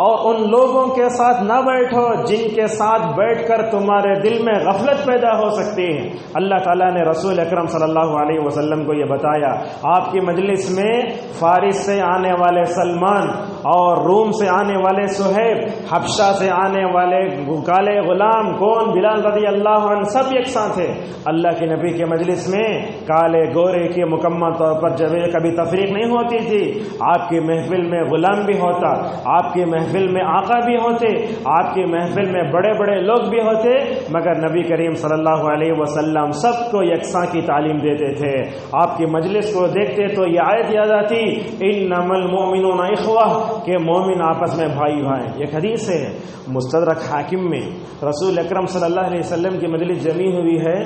اور ان لوگوں کے ساتھ نہ بیٹھو جن کے ساتھ بیٹھ کر تمہارے دل میں غفلت پیدا ہو سکتی ہے۔ اللہ تعالیٰ نے رسول اکرم صلی اللہ علیہ وسلم کو یہ بتایا، آپ کی مجلس میں فارس سے آنے والے سلمان اور روم سے آنے والے سہیب، حبشہ سے آنے والے کالے غلام کون بلال رضی اللہ عنہ، سب ایک تھے۔ اللہ کے نبی کے مجلس میں کالے گورے کی مکمل طور پر جب کبھی تفریق نہیں ہوتی تھی۔ آپ کی محفل میں غلام بھی ہوتا، آپ کی محفل میں آقا بھی ہوتے، آپ کی محفل میں بڑے بڑے لوگ بھی ہوتے، مگر نبی کریم صلی اللہ علیہ وسلم سب کو یکساں کی تعلیم دیتے تھے۔ آپ کی مجلس کو دیکھتے تو یہ آیت یاد آتی، انما المؤمنون اخوہ، کہ مومن آپس میں بھائی بھائی۔ ایک حدیث ہے مستدرک حاکم میں، رسول اکرم صلی اللہ علیہ وسلم کی مجلس جمی ہوئی ہے،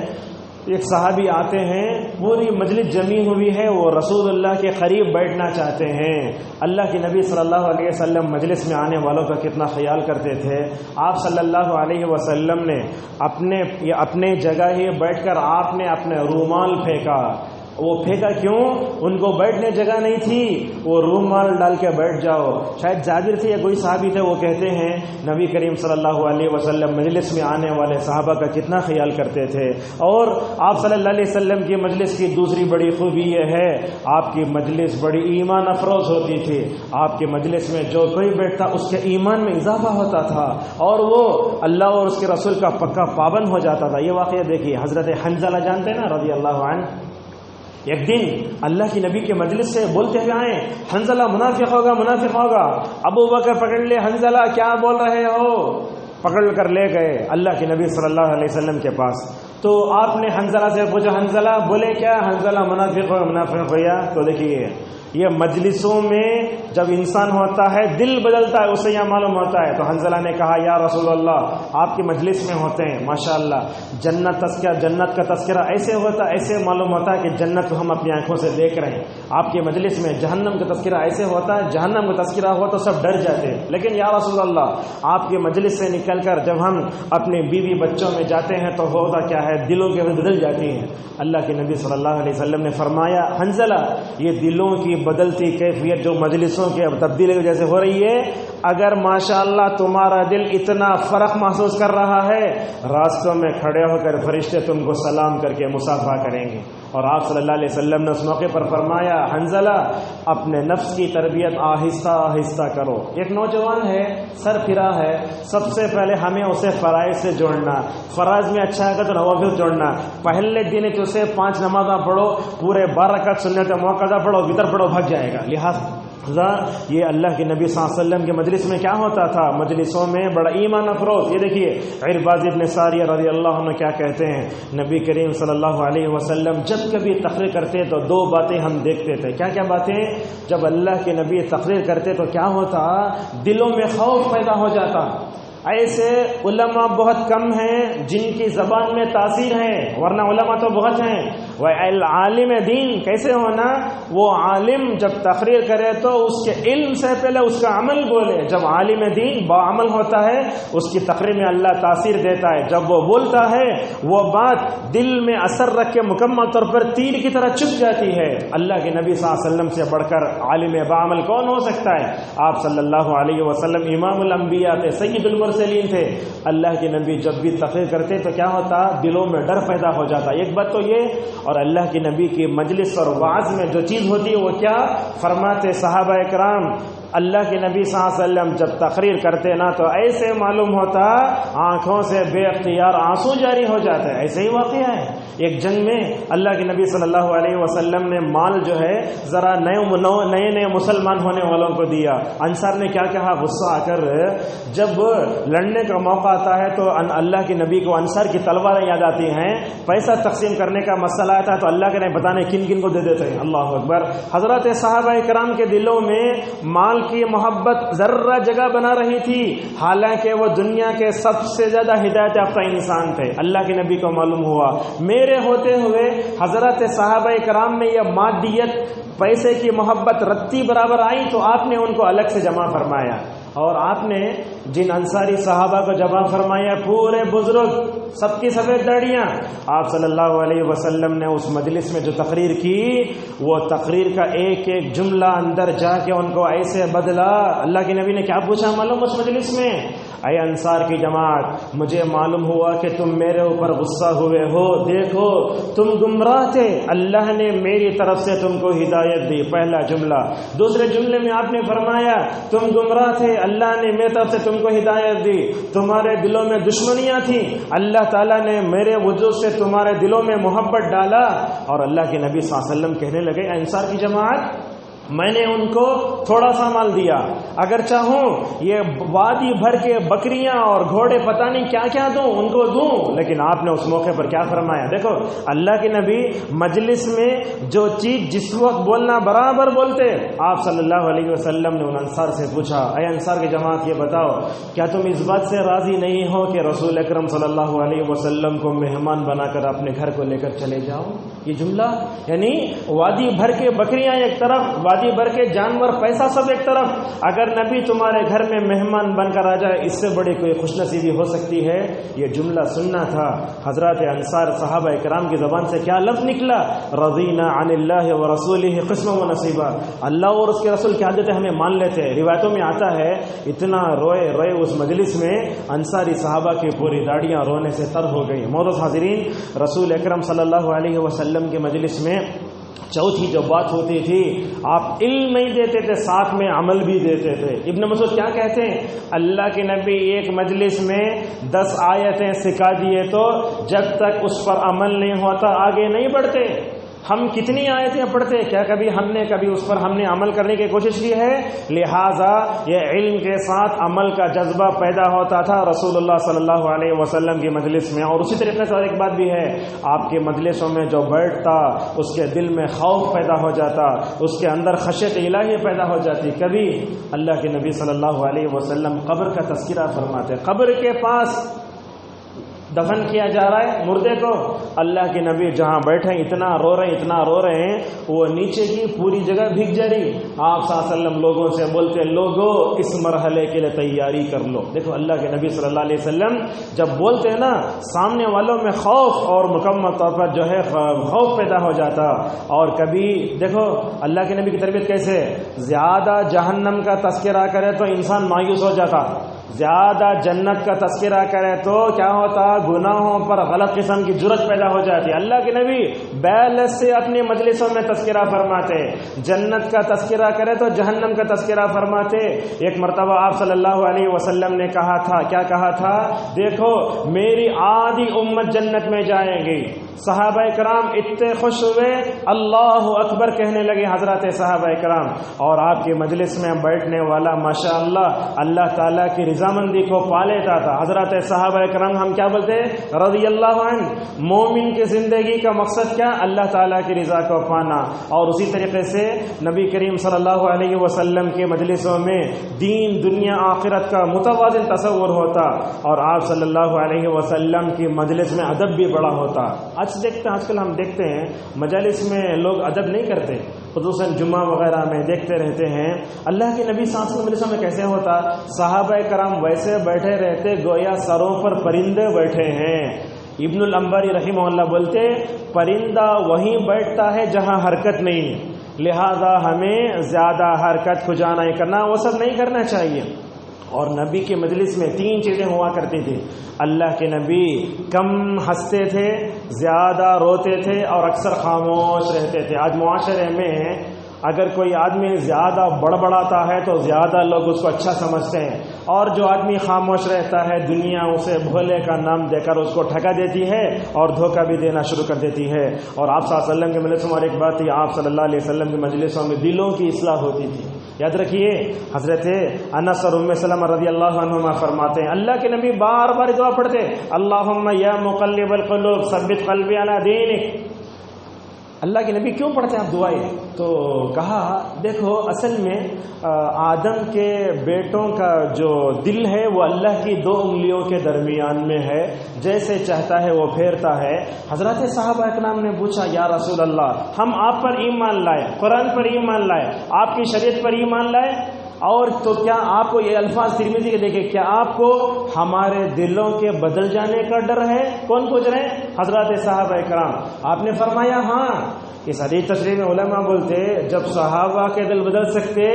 ایک صحابی آتے ہیں، پوری مجلس جمی ہوئی ہے، وہ رسول اللہ کے قریب بیٹھنا چاہتے ہیں۔ اللہ کے نبی صلی اللہ علیہ وسلم مجلس میں آنے والوں کا کتنا خیال کرتے تھے۔ آپ صلی اللہ علیہ وسلم نے اپنے جگہ ہی بیٹھ کر آپ نے اپنے رومال پھینکا۔ وہ پھینکا کیوں؟ ان کو بیٹھنے جگہ نہیں تھی، وہ رومال ڈال کے بیٹھ جاؤ۔ شاید جابر تھے یا کوئی صحابی تھے، وہ کہتے ہیں نبی کریم صلی اللہ علیہ وسلم مجلس میں آنے والے صحابہ کا کتنا خیال کرتے تھے۔ اور آپ صلی اللہ علیہ وسلم کی مجلس کی دوسری بڑی خوبی یہ ہے، آپ کی مجلس بڑی ایمان افروز ہوتی تھی۔ آپ کی مجلس میں جو کوئی بیٹھتا اس کے ایمان میں اضافہ ہوتا تھا اور وہ اللہ اور اس کے رسول کا پکا پابند ہو جاتا تھا۔ یہ واقعہ دیکھیے، حضرت حنظلہ جانتے ہیں نا رضی اللہ عنہ، ایک دن اللہ کی نبی کے مجلس سے بولتے ہوئے آئے، حنظلہ منافق ہوگا منافق ہوگا۔ ابو بکر پکڑ لے، حنظلہ کیا بول رہے ہو؟ پکڑ کر لے گئے اللہ کے نبی صلی اللہ علیہ وسلم کے پاس۔ تو آپ نے حنظلہ سے پوچھا، حنظلہ بولے کیا؟ حنظلہ منافق ہو منافق ہویا؟ تو دیکھیے یہ مجلسوں میں جب انسان ہوتا ہے دل بدلتا ہے، اسے یہ معلوم ہوتا ہے۔ تو حنظلہ نے کہا یا رسول اللہ آپ کی مجلس میں ہوتے ہیں ماشاءاللہ جنت کا تذکرہ ایسے ہوتا، ایسے معلوم ہوتا ہے کہ جنت کو ہم اپنی آنکھوں سے دیکھ رہے ہیں۔ آپ کی مجلس میں جہنم کا تذکرہ ایسے ہوتا ہے، جہنم کا تذکرہ ہوا تو سب ڈر جاتے ہیں۔ لیکن یا رسول اللہ آپ کی مجلس سے نکل کر جب ہم اپنے بیوی بچوں میں جاتے ہیں تو ہوتا کیا ہے، دلوں کے بدل جاتی ہیں۔ اللہ کے نبی صلی اللہ علیہ وسلم نے فرمایا، حنظلہ یہ دلوں کی بدلتی کیفیت جو مجلسوں کے تبدیلی کی وجہ سے ہو رہی ہے، اگر ماشاءاللہ تمہارا دل اتنا فرق محسوس کر رہا ہے، راستوں میں کھڑے ہو کر فرشتے تم کو سلام کر کے مصافحہ کریں گے۔ اور آپ صلی اللہ علیہ وسلم نے اس موقع پر فرمایا، حنظلہ اپنے نفس کی تربیت آہستہ آہستہ کرو۔ ایک نوجوان ہے، سر پھرا ہے، سب سے پہلے ہمیں اسے فرائض سے جوڑنا، فرائض میں اچھا ہے تو نوافل جوڑنا۔ پہلے دن اسے 5 نمازاں پڑھو، پورے 12 رکعت سنت موقعہ پڑھو، وتر پڑھو، بھگ جائے گا۔ لہٰذا یہ اللہ کے نبی صلی اللہ علیہ وسلم کے مجلس میں کیا ہوتا تھا، مجلسوں میں بڑا ایمان افروز۔ یہ دیکھیے عرباض ابن ساریہ رضی اللہ عنہ کیا کہتے ہیں، نبی کریم صلی اللہ علیہ وسلم جب کبھی تقریر کرتے تو 2 باتیں ہم دیکھتے تھے۔ کیا کیا باتیں؟ جب اللہ کے نبی تقریر کرتے تو کیا ہوتا، دلوں میں خوف پیدا ہو جاتا۔ ایسے علماء بہت کم ہیں جن کی زبان میں تاثیر ہے، ورنہ علماء تو بہت ہیں۔ عالم دین کیسے ہونا؟ وہ عالم جب تقریر کرے تو اس کے علم سے پہلے اس کا عمل بولے. جب عالم دین باعمل ہوتا ہے اس کی تقریر میں اللہ تاثیر دیتا ہے. جب وہ بولتا ہے وہ بات دل میں اثر رکھ کے مکمل طور پر تیر کی طرح چپ جاتی ہے. اللہ کے نبی صلی اللہ علیہ وسلم سے بڑھ کر عالم باعمل کون ہو سکتا ہے؟ آپ صلی اللہ علیہ وسلم امام الانبیاء تھے، سید المرسلین تھے. اللہ کے نبی جب بھی تقریر کرتے تو کیا ہوتا؟ دلوں میں ڈر پیدا ہو جاتا. ایک بات تو یہ، اور اللہ کے نبی کی مجلس اور وعظ میں جو چیز ہوتی ہے وہ کیا فرماتے صحابہ کرام؟ اللہ کے نبی صلی اللہ علیہ وسلم جب تقریر کرتے نا تو ایسے معلوم ہوتا آنکھوں سے بے اختیار آنسو جاری ہو جاتے. ایسے ہی واقعہ ہے. ایک جنگ میں اللہ کے نبی صلی اللہ علیہ وسلم نے مال جو ہے ذرا نئے مسلمان ہونے والوں کو دیا. انصار نے کیا کہا غصہ آ کر؟ جب لڑنے کا موقع آتا ہے تو اللہ کے نبی کو انصار کی تلواریں یاد آتی ہیں. پیسہ تقسیم کرنے کا مسئلہ آتا ہے تو اللہ کے نبی بتانے کن کن کو دے دیتے ہیں. اللہ اکبر. حضرت صحابہ کرام کے دلوں میں مال کی محبت ذرہ جگہ بنا رہی تھی، حالانکہ وہ دنیا کے سب سے زیادہ ہدایت یافتہ انسان تھے. اللہ کے نبی کو معلوم ہوا میرے ہوتے ہوئے حضرت صحابہ کرام میں یہ مادیت پیسے کی محبت رتی برابر آئی تو آپ نے ان کو الگ سے جمع فرمایا. اور آپ نے جن انصاری صحابہ کو جمع فرمایا پورے بزرگ سب کی سفید داڑیاں، آپ صلی اللہ علیہ وسلم نے اس مجلس میں جو تقریر کی وہ تقریر کا ایک ایک جملہ اندر جا کے ان کو ایسے بدلا. اللہ کے نبی نے کیا پوچھا معلوم اس مجلس میں؟ اے انصار کی جماعت، مجھے معلوم ہوا کہ تم میرے اوپر غصہ ہوئے ہو. دیکھو تم گمراہ تھے، اللہ نے میری طرف سے تم کو ہدایت دی. پہلا جملہ. دوسرے جملے میں آپ نے فرمایا تم گمراہ تھے، اللہ نے میری طرف سے تم کو ہدایت دی. تمہارے دلوں میں دشمنیاں تھیں، اللہ تعالیٰ نے میرے وجود سے تمہارے دلوں میں محبت ڈالا. اور اللہ کے نبی صلی اللہ علیہ وسلم کہنے لگے انصار کی جماعت، میں نے ان کو تھوڑا سا مال دیا، اگر چاہوں یہ وادی بھر کے بکریاں اور گھوڑے پتہ نہیں کیا کیا دوں ان کو دوں. لیکن آپ نے اس موقع پر کیا فرمایا؟ دیکھو اللہ کے نبی مجلس میں جو چیز جس وقت بولنا برابر بولتے. آپ صلی اللہ علیہ وسلم نے ان انصار سے پوچھا اے انصار کی جماعت یہ بتاؤ کیا تم اس بات سے راضی نہیں ہو کہ رسول اکرم صلی اللہ علیہ وسلم کو مہمان بنا کر اپنے گھر کو لے کر چلے جاؤ؟ یہ جملہ یعنی وادی بھر کے بکریاں ایک طرف، وادی بھر کے جانور پیسہ سب ایک طرف، اگر نبی تمہارے گھر میں مہمان بن کر آ جائے اس سے بڑی کوئی خوش نصیبی ہو سکتی ہے؟ یہ جملہ سننا تھا. حضرات انصار صحابہ کرام کی زبان سے کیا لفظ نکلا؟ رضینا عن اللہ ورسولہ قسما و نصیبا. اللہ اور اس کے رسول کیا دیتے ہمیں مان لیتے. روایتوں میں آتا ہے اتنا روئے اس مجلس میں انصاری صحابہ کی پوری داڑیاں رونے سے تر ہو گئی. معزز حاضرین، رسول اکرم صلی اللہ علیہ وسلم کے مجلس میں چوتھی جو بات ہوتی تھی آپ علم نہیں دیتے تھے، ساتھ میں عمل بھی دیتے تھے. ابن مسعود کیا کہتے ہیں؟ اللہ کے نبی ایک مجلس میں 10 آیتیں سکھا دیے تو جب تک اس پر عمل نہیں ہوتا آگے نہیں بڑھتے. ہم کتنی آیتیں پڑھتے، کیا کبھی ہم نے اس پر ہم نے عمل کرنے کی کوشش کی ہے؟ لہٰذا یہ علم کے ساتھ عمل کا جذبہ پیدا ہوتا تھا رسول اللہ صلی اللہ علیہ وسلم کی مجلس میں. اور اسی طریقے سے اور ایک بات بھی ہے، آپ کے مجلسوں میں جو بیٹھتا اس کے دل میں خوف پیدا ہو جاتا، اس کے اندر خشیت الہی پیدا ہو جاتی. کبھی اللہ کے نبی صلی اللہ علیہ وسلم قبر کا تذکرہ فرماتے، قبر کے پاس دفن کیا جا رہا ہے مردے کو، اللہ کے نبی جہاں بیٹھے اتنا رو رہے ہیں وہ نیچے کی پوری جگہ بھیگ جا رہی. آپ صلی اللہ علیہ وسلم لوگوں سے بولتے لوگوں اس مرحلے کے لیے تیاری کر لو. دیکھو اللہ کے نبی صلی اللہ علیہ وسلم جب بولتے ہیں نا سامنے والوں میں خوف اور مکمل طور پر جو ہے خوف پیدا ہو جاتا. اور کبھی دیکھو اللہ کے نبی کی تربیت کیسے، زیادہ جہنم کا تذکرہ کرے تو انسان مایوس ہو جاتا، زیادہ جنت کا تذکرہ کرے تو کیا ہوتا، گناہوں پر غلط قسم کی جرت پیدا ہو جاتی. اللہ کے نبی بیلس سے اپنی مجلسوں میں تذکرہ فرماتے، جنت کا تذکرہ کرے تو جہنم کا تذکرہ فرماتے. ایک مرتبہ آپ صلی اللہ علیہ وسلم نے کہا تھا، کیا کہا تھا؟ دیکھو میری آدھی امت جنت میں جائیں گی. صحابہ کرام اتنے خوش ہوئے اللہ اکبر کہنے لگے حضرات صحابہ کرام. اور آپ کی مجلس میں بیٹھنے والا ماشاءاللہ اللہ تعالیٰ کی نظامندی کو پا لیتا تھا. حضرات صحابہ کرام ہم کیا بولتے ہیں؟ رضی اللہ عنہ. مومن کی زندگی کا مقصد کیا؟ اللہ تعالیٰ کی رضا کو پانا. اور اسی طریقے سے نبی کریم صلی اللہ علیہ وسلم کے مجلسوں میں دین دنیا آخرت کا متوازن تصور ہوتا، اور آپ صلی اللہ علیہ وسلم کی مجلس میں ادب بھی بڑا ہوتا. آج کل ہم دیکھتے ہیں مجالس میں لوگ ادب نہیں کرتے، خصوصاً جمعہ وغیرہ میں دیکھتے رہتے ہیں. اللہ کے نبی صلی اللہ علیہ وسلم مجلسوں میں کیسے ہوتا؟ صحابہ کرام ویسے بیٹھے رہتے گویا سروں پر پرندے بیٹھے ہیں. ابن الانباری رحمہ اللہ بولتے پرندہ وہیں بیٹھتا ہے جہاں حرکت نہیں، لہذا ہمیں زیادہ حرکت کھجانا کرنا وہ سب نہیں کرنا چاہیے. اور نبی کے مجلس میں 3 چیزیں ہوا کرتی تھی. اللہ کے نبی کم ہنستے تھے، زیادہ روتے تھے، اور اکثر خاموش رہتے تھے. آج معاشرے میں اگر کوئی آدمی زیادہ بڑبڑاتا ہے تو زیادہ لوگ اس کو اچھا سمجھتے ہیں، اور جو آدمی خاموش رہتا ہے دنیا اسے بھولے کا نام دے کر اس کو ٹھگا دیتی ہے اور دھوکہ بھی دینا شروع کر دیتی ہے. اور آپ صلی اللہ علیہ وسلم کے مجلسوں میں اور ایک بات تھی، آپ صلی اللہ علیہ وسلم کے مجلسوں میں دلوں کی اصلاح ہوتی تھی. یاد رکھیے حضرت انس اور ام سلمہ رضی اللہ عنہما فرماتے ہیں اللہ کے نبی بار بار دعا پڑھتے اللہم یا مقلب القلوب ثبت قلبی علی دینک. اللہ کے نبی کیوں پڑھتے ہیں آپ دعائیں؟ تو کہا دیکھو اصل میں آدم کے بیٹوں کا جو دل ہے وہ اللہ کی 2 انگلیوں کے درمیان میں ہے، جیسے چاہتا ہے وہ پھیرتا ہے. حضرات صحابہ اکرام نے پوچھا یا رسول اللہ ہم آپ پر ایمان لائے، قرآن پر ایمان لائے، آپ کی شریعت پر ایمان لائے، اور تو کیا آپ کو یہ الفاظ ترمذی کے دیکھیں کیا آپ کو ہمارے دلوں کے بدل جانے کا ڈر ہے؟ کون پوچھ رہے ہیں؟ حضرات صحابہ کرام. آپ نے فرمایا ہاں. اس حدیث تشریح میں علماء بولتے جب صحابہ کے دل بدل سکتے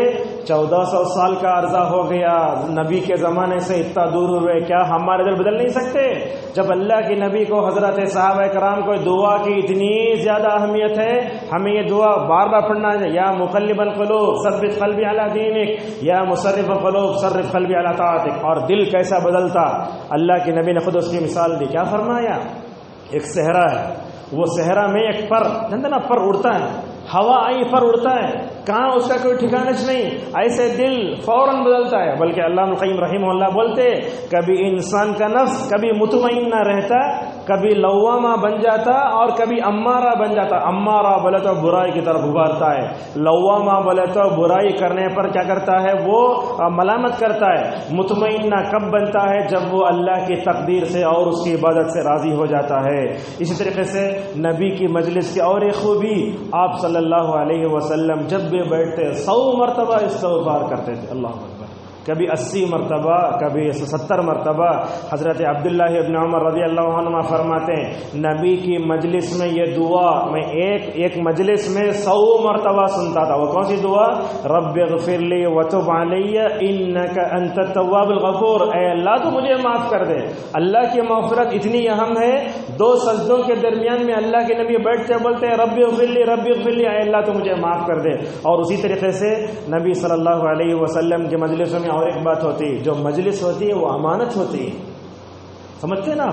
1400 سال کا عرصہ ہو گیا، نبی کے زمانے سے اتنا دور ہوئے، کیا ہمارے دل بدل نہیں سکتے؟ جب اللہ کے نبی کو حضرت صحابہ کرام کو دعا کی اتنی زیادہ اہمیت ہے، ہمیں یہ دعا بار بار پڑھنا ہے. یا مقلب القلوب ثبت قلبی علی دینک، یا مصرف القلوب صرف قلبی علی طاعتک. اور دل کیسا بدلتا اللہ کے نبی نے خود اس کی مثال دی. کیا فرمایا؟ ایک صحرا ہے، وہ صحرا میں ایک پر جانتے نا، پر اڑتا ہے، ہوا آئی پر اڑتا ہے، کہاں اس کا کوئی ٹھکانہ نہیں. ایسے دل فوراً بدلتا ہے. بلکہ علامہ القیم رحمہ اللہ بولتے کبھی انسان کا نفس کبھی مطمئن نہ رہتا، کبھی لوامہ بن جاتا اور کبھی امارہ بن جاتا. امارہ بولے تو برائی کی طرف ابھارتا ہے، لوامہ بولے تو برائی کرنے پر کیا کرتا ہے؟ وہ ملامت کرتا ہے. مطمئنہ کب بنتا ہے؟ جب وہ اللہ کی تقدیر سے اور اس کی عبادت سے راضی ہو جاتا ہے. اسی طریقے سے نبی کی مجلس کی اور ایک خوبی، آپ صلی اللہ علیہ وسلم جب بھی بیٹھتے 100 مرتبہ استغفار کرتے تھے. اللہ اکبر. کبھی 80 مرتبہ، کبھی 70 مرتبہ. حضرت عبداللہ ابن عمر رضی اللہ عنہ فرماتے ہیں نبی کی مجلس میں یہ دعا میں ایک مجلس میں 100 مرتبہ سنتا تھا. وہ کون سی دعا؟ رب اغفر لی وتب علی انک انت التواب الغفور. اے اللہ تو مجھے معاف کر دے. اللہ کی مغفرت اتنی اہم ہے، 2 سجدوں کے درمیان میں اللہ کے نبی بیٹھتے بولتے ہیں رب اغفر لی، اے اللہ تو مجھے معاف کر دے. اور اسی طریقے سے نبی صلی اللہ علیہ وسلم کے مجلسوں میں اور ایک بات ہوتی، جو مجلس ہوتی ہے وہ امانت ہوتی ہے. سمجھتے ہیں نا،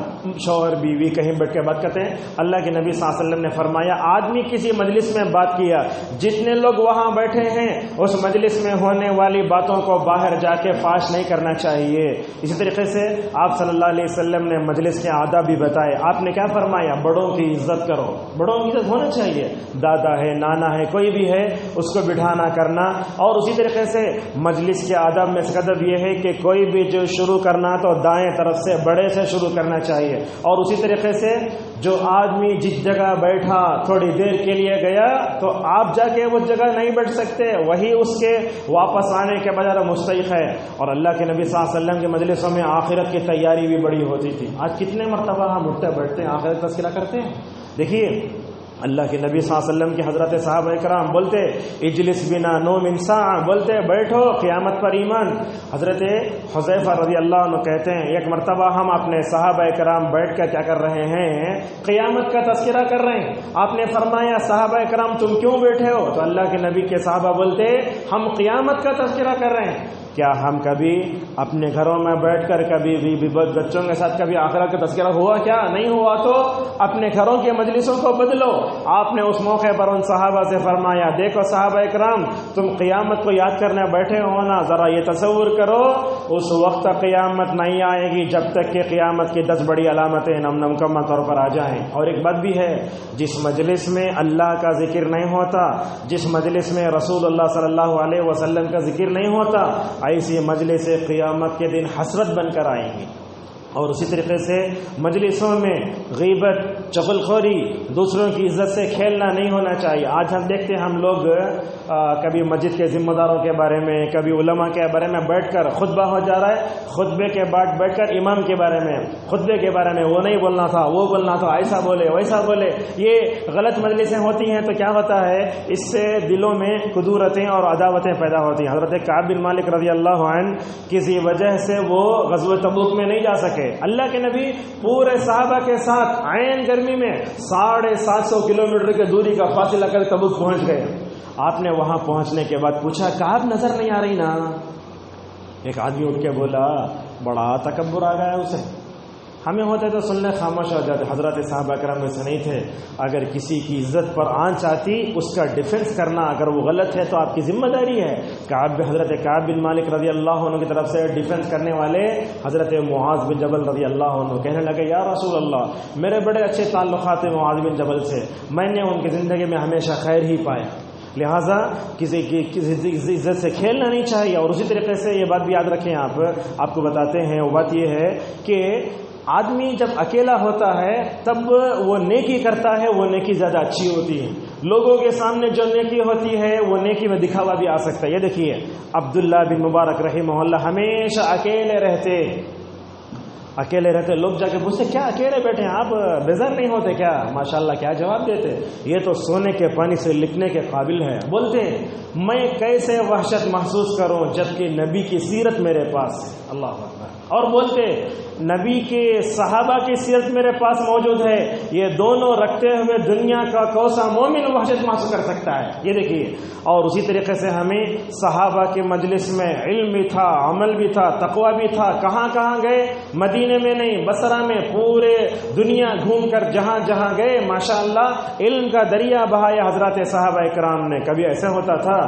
شوہر بیوی کہیں بیٹھ کے بات کرتے ہیں. اللہ کے نبی صلی اللہ علیہ وسلم نے فرمایا آدمی کسی مجلس میں بات کیا، جتنے لوگ وہاں بیٹھے ہیں اس مجلس میں ہونے والی باتوں کو باہر جا کے فاش نہیں کرنا چاہیے. اسی طریقے سے آپ صلی اللہ علیہ وسلم نے مجلس کے آداب بھی بتائے. آپ نے کیا فرمایا؟ بڑوں کی عزت کرو. بڑوں کی عزت ہونا چاہیے، دادا ہے، نانا ہے، کوئی بھی ہے اس کو بٹھانا کرنا. اور اسی طریقے سے مجلس کے آداب میں سے ادب یہ ہے کہ کوئی بھی جو شروع کرنا تو دائیں طرف سے بڑے سے شروع کرنا چاہیے. اور اسی طریقے سے جو آدمی جس جگہ بیٹھا تھوڑی دیر کے لیے گیا تو آپ جا کے اس جگہ نہیں بیٹھ سکتے، وہی اس کے واپس آنے کے بجائے مستحق ہے. اور اللہ کے نبی صلی اللہ علیہ وسلم کے مجلسوں میں آخرت کی تیاری بھی بڑی ہوتی تھی. آج کتنے مرتبہ ہم اٹھتے بیٹھتے ہیں آخرت تذکرہ کرتے ہیں. دیکھیے اللہ کے نبی صلی اللہ علیہ وسلم کے حضرت صحابہ کرام بولتے اجلس بنا نوم ساعہ، بولتے بیٹھو قیامت پر ایمان. حضرت حذیفہ رضی اللہ عنہ کہتے ہیں ایک مرتبہ ہم اپنے صحابہ کرام بیٹھ کر کیا کر رہے ہیں؟ قیامت کا تذکرہ کر رہے ہیں. آپ نے فرمایا صحابہ کرام تم کیوں بیٹھے ہو؟ تو اللہ کے نبی کے صحابہ بولتے ہم قیامت کا تذکرہ کر رہے ہیں. کیا ہم کبھی اپنے گھروں میں بیٹھ کر کبھی بھی بچوں کے ساتھ کبھی آخرت کا تذکرہ ہوا؟ کیا نہیں ہوا؟ تو اپنے گھروں کے مجلسوں کو بدلو۔ آپ نے اس موقع پر ان صحابہ سے فرمایا، دیکھو صحابہ اکرام، تم قیامت کو یاد کرنے بیٹھے ہو نا، ذرا یہ تصور کرو اس وقت قیامت نہیں آئے گی جب تک کہ قیامت کی 10 بڑی علامتیں مکمل طور پر آ جائیں۔ اور ایک بات بھی ہے، جس مجلس میں اللہ کا ذکر نہیں ہوتا، جس مجلس میں رسول اللہ صلی اللہ علیہ وسلم کا ذکر نہیں ہوتا، ایسی مجلس قیامت کے دن حسرت بن کر آئیں گی۔ اور اسی طریقے سے مجلسوں میں غیبت، چغلخوری، دوسروں کی عزت سے کھیلنا نہیں ہونا چاہیے۔ آج ہم دیکھتے ہیں ہم لوگ کبھی مسجد کے ذمہ داروں کے بارے میں، کبھی علماء کے بارے میں بیٹھ کر خطبہ ہو جا رہا ہے، خطبے کے بعد بیٹھ کر امام کے بارے میں، خطبے کے بارے میں وہ نہیں بولنا تھا، وہ بولنا تھا، ایسا بولے ویسا بولے۔ یہ غلط مجلسیں ہوتی ہیں تو کیا ہوتا ہے، اس سے دلوں میں کدورتیں اور عداوتیں پیدا ہوتی ہیں۔ حضرت کعب بن مالک رضی اللہ عنہ کسی وجہ سے وہ غزوہ تبوک میں نہیں جا سکے۔ اللہ کے نبی پورے صحابہ کے ساتھ عین گرمی میں 750 کلومیٹر کی دوری کا فاصلہ کر تبوک پہنچ گئے۔ آپ نے وہاں پہنچنے کے بعد پوچھا، کعب نظر نہیں آ رہی نا؟ ایک آدمی اٹھ کے بولا، بڑا تکبر آ گیا اسے، ہمیں ہوتے تو سننے خاموش ہو جاتے۔ حضرت صحابہ کرام ایسے نہیں تھے، اگر کسی کی عزت پر آنچ آتی اس کا ڈیفنس کرنا، اگر وہ غلط ہے تو آپ کی ذمہ داری ہے۔ حضرت کعب بن مالک رضی اللہ عنہ کی طرف سے ڈیفنس کرنے والے حضرت معاذ بن جبل رضی اللہ عنہ کہنے لگے، یا رسول اللہ، میرے بڑے اچھے تعلقات ہیں معاذ بن جبل سے، میں نے ان کی زندگی میں ہمیشہ خیر ہی پایا، لہٰذا کسی کی عزت سے کھیلنا نہیں چاہیے۔ اور اسی طریقے سے یہ بات بھی یاد رکھیں، آپ کو بتاتے ہیں، وہ بات یہ ہے کہ آدمی جب اکیلا ہوتا ہے تب وہ نیکی کرتا ہے، وہ نیکی زیادہ اچھی ہوتی ہے۔ لوگوں کے سامنے جو نیکی ہوتی ہے وہ نیکی میں دکھاوا بھی آ سکتا ہے۔ یہ دیکھیے عبداللہ بن مبارک رحمہ اللہ ہمیشہ اکیلے رہتے، لوگ جا کے پوچھتے، کیا اکیلے بیٹھے ہیں آپ، بیزار نہیں ہوتے کیا؟ ماشاءاللہ کیا جواب دیتے، یہ تو سونے کے پانی سے لکھنے کے قابل ہے۔ بولتے میں کیسے وحشت محسوس کروں جبکہ نبی کی سیرت میرے پاس ہے، اللہ اکبر۔ اور بولتے نبی کے صحابہ کی سیرت میرے پاس موجود ہے، یہ دونوں رکھتے ہوئے دنیا کا کوسا مومن وحشت محسوس کر سکتا ہے۔ یہ دیکھیے، اور اسی طریقے سے ہمیں صحابہ کے مجلس میں علم بھی تھا، عمل بھی تھا، تقوی بھی تھا۔ کہاں کہاں گئے؟ مدینے میں نہیں، بصرہ میں، پورے دنیا گھوم کر جہاں جہاں گئے ماشاءاللہ علم کا دریا بہایا حضرات صحابہ اکرام نے۔ کبھی ایسا ہوتا تھا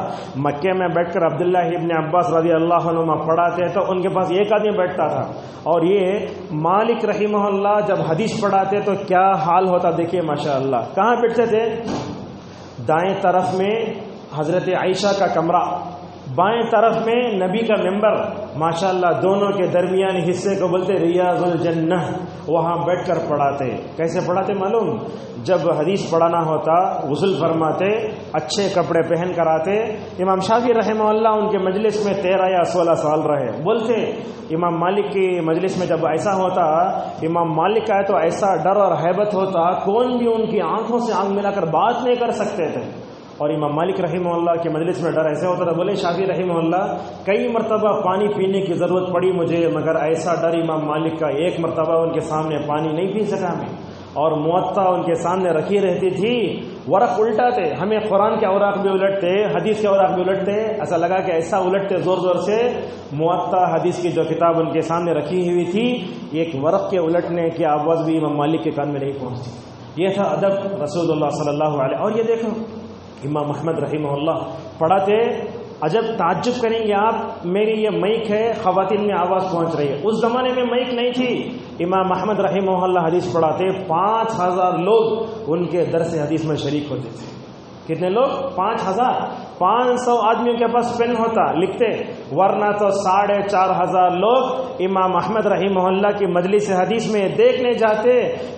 مکے میں بیٹھ کر عبداللہ ابن عباس رضی اللہ عنہ پڑھاتے تو ان کے پاس ایک آدمی بیٹھتا تھا، اور یہ مالک رحمہ اللہ جب حدیث پڑھاتے تو کیا حال ہوتا دیکھیے ماشاءاللہ۔ کہاں بیٹھتے تھے؟ دائیں طرف میں حضرت عائشہ کا کمرہ، بائیں طرف میں نبی کا ممبر، ماشاءاللہ دونوں کے درمیانی حصے کو بولتے ریاض الجنہ، وہاں بیٹھ کر پڑھاتے۔ کیسے پڑھاتے معلوم؟ جب حدیث پڑھانا ہوتا غسل فرماتے، اچھے کپڑے پہن کر آتے۔ امام شافعی رحمہ اللہ ان کے مجلس میں 13 یا 16 سال رہے۔ بولتے امام مالک کی مجلس میں جب ایسا ہوتا، امام مالک کا ہے تو ایسا ڈر اور ہیبت ہوتا، کون بھی ان کی آنکھوں سے آنکھ ملا کر بات نہیں کر سکتے تھے۔ اور امام مالک رحمہ اللہ کے مجلس میں ڈر ایسے ہوتا تھا، بولے شافعی رحمہ اللہ کئی مرتبہ پانی پینے کی ضرورت پڑی مجھے، مگر ایسا ڈر امام مالک کا، ایک مرتبہ ان کے سامنے پانی نہیں پی سکا میں، اور موطا ان کے سامنے رکھی رہتی تھی، ورق الٹاتے، ہمیں قرآن کے اوراق بھی الٹتے، حدیث کے اوراق بھی الٹتے، ایسا لگا کہ ایسا الٹتے زور زور سے، موطا حدیث کی جو کتاب ان کے سامنے رکھی ہوئی تھی، ایک ورق کے الٹنے کی آواز بھی امام مالک کے کان میں نہیں پہنچتی۔ یہ تھا ادب رسول اللہ صلی اللہ علیہ۔ اور یہ دیکھو امام احمد رحمہ اللہ پڑھاتے، عجب تعجب کریں گے آپ، میری یہ مائک ہے، خواتین میں آواز پہنچ رہی ہے، اس زمانے میں مائک نہیں تھی۔ امام احمد رحمہ اللہ حدیث پڑھاتے، 5000 لوگ ان کے درس حدیث میں شریک ہوتے تھے۔ کتنے لوگ؟ 5000۔ 500 آدمیوں کے پاس پین ہوتا، لکھتے، ورنہ تو 4500 لوگ امام احمد رحمہ اللہ کی مجلس حدیث میں دیکھنے جاتے۔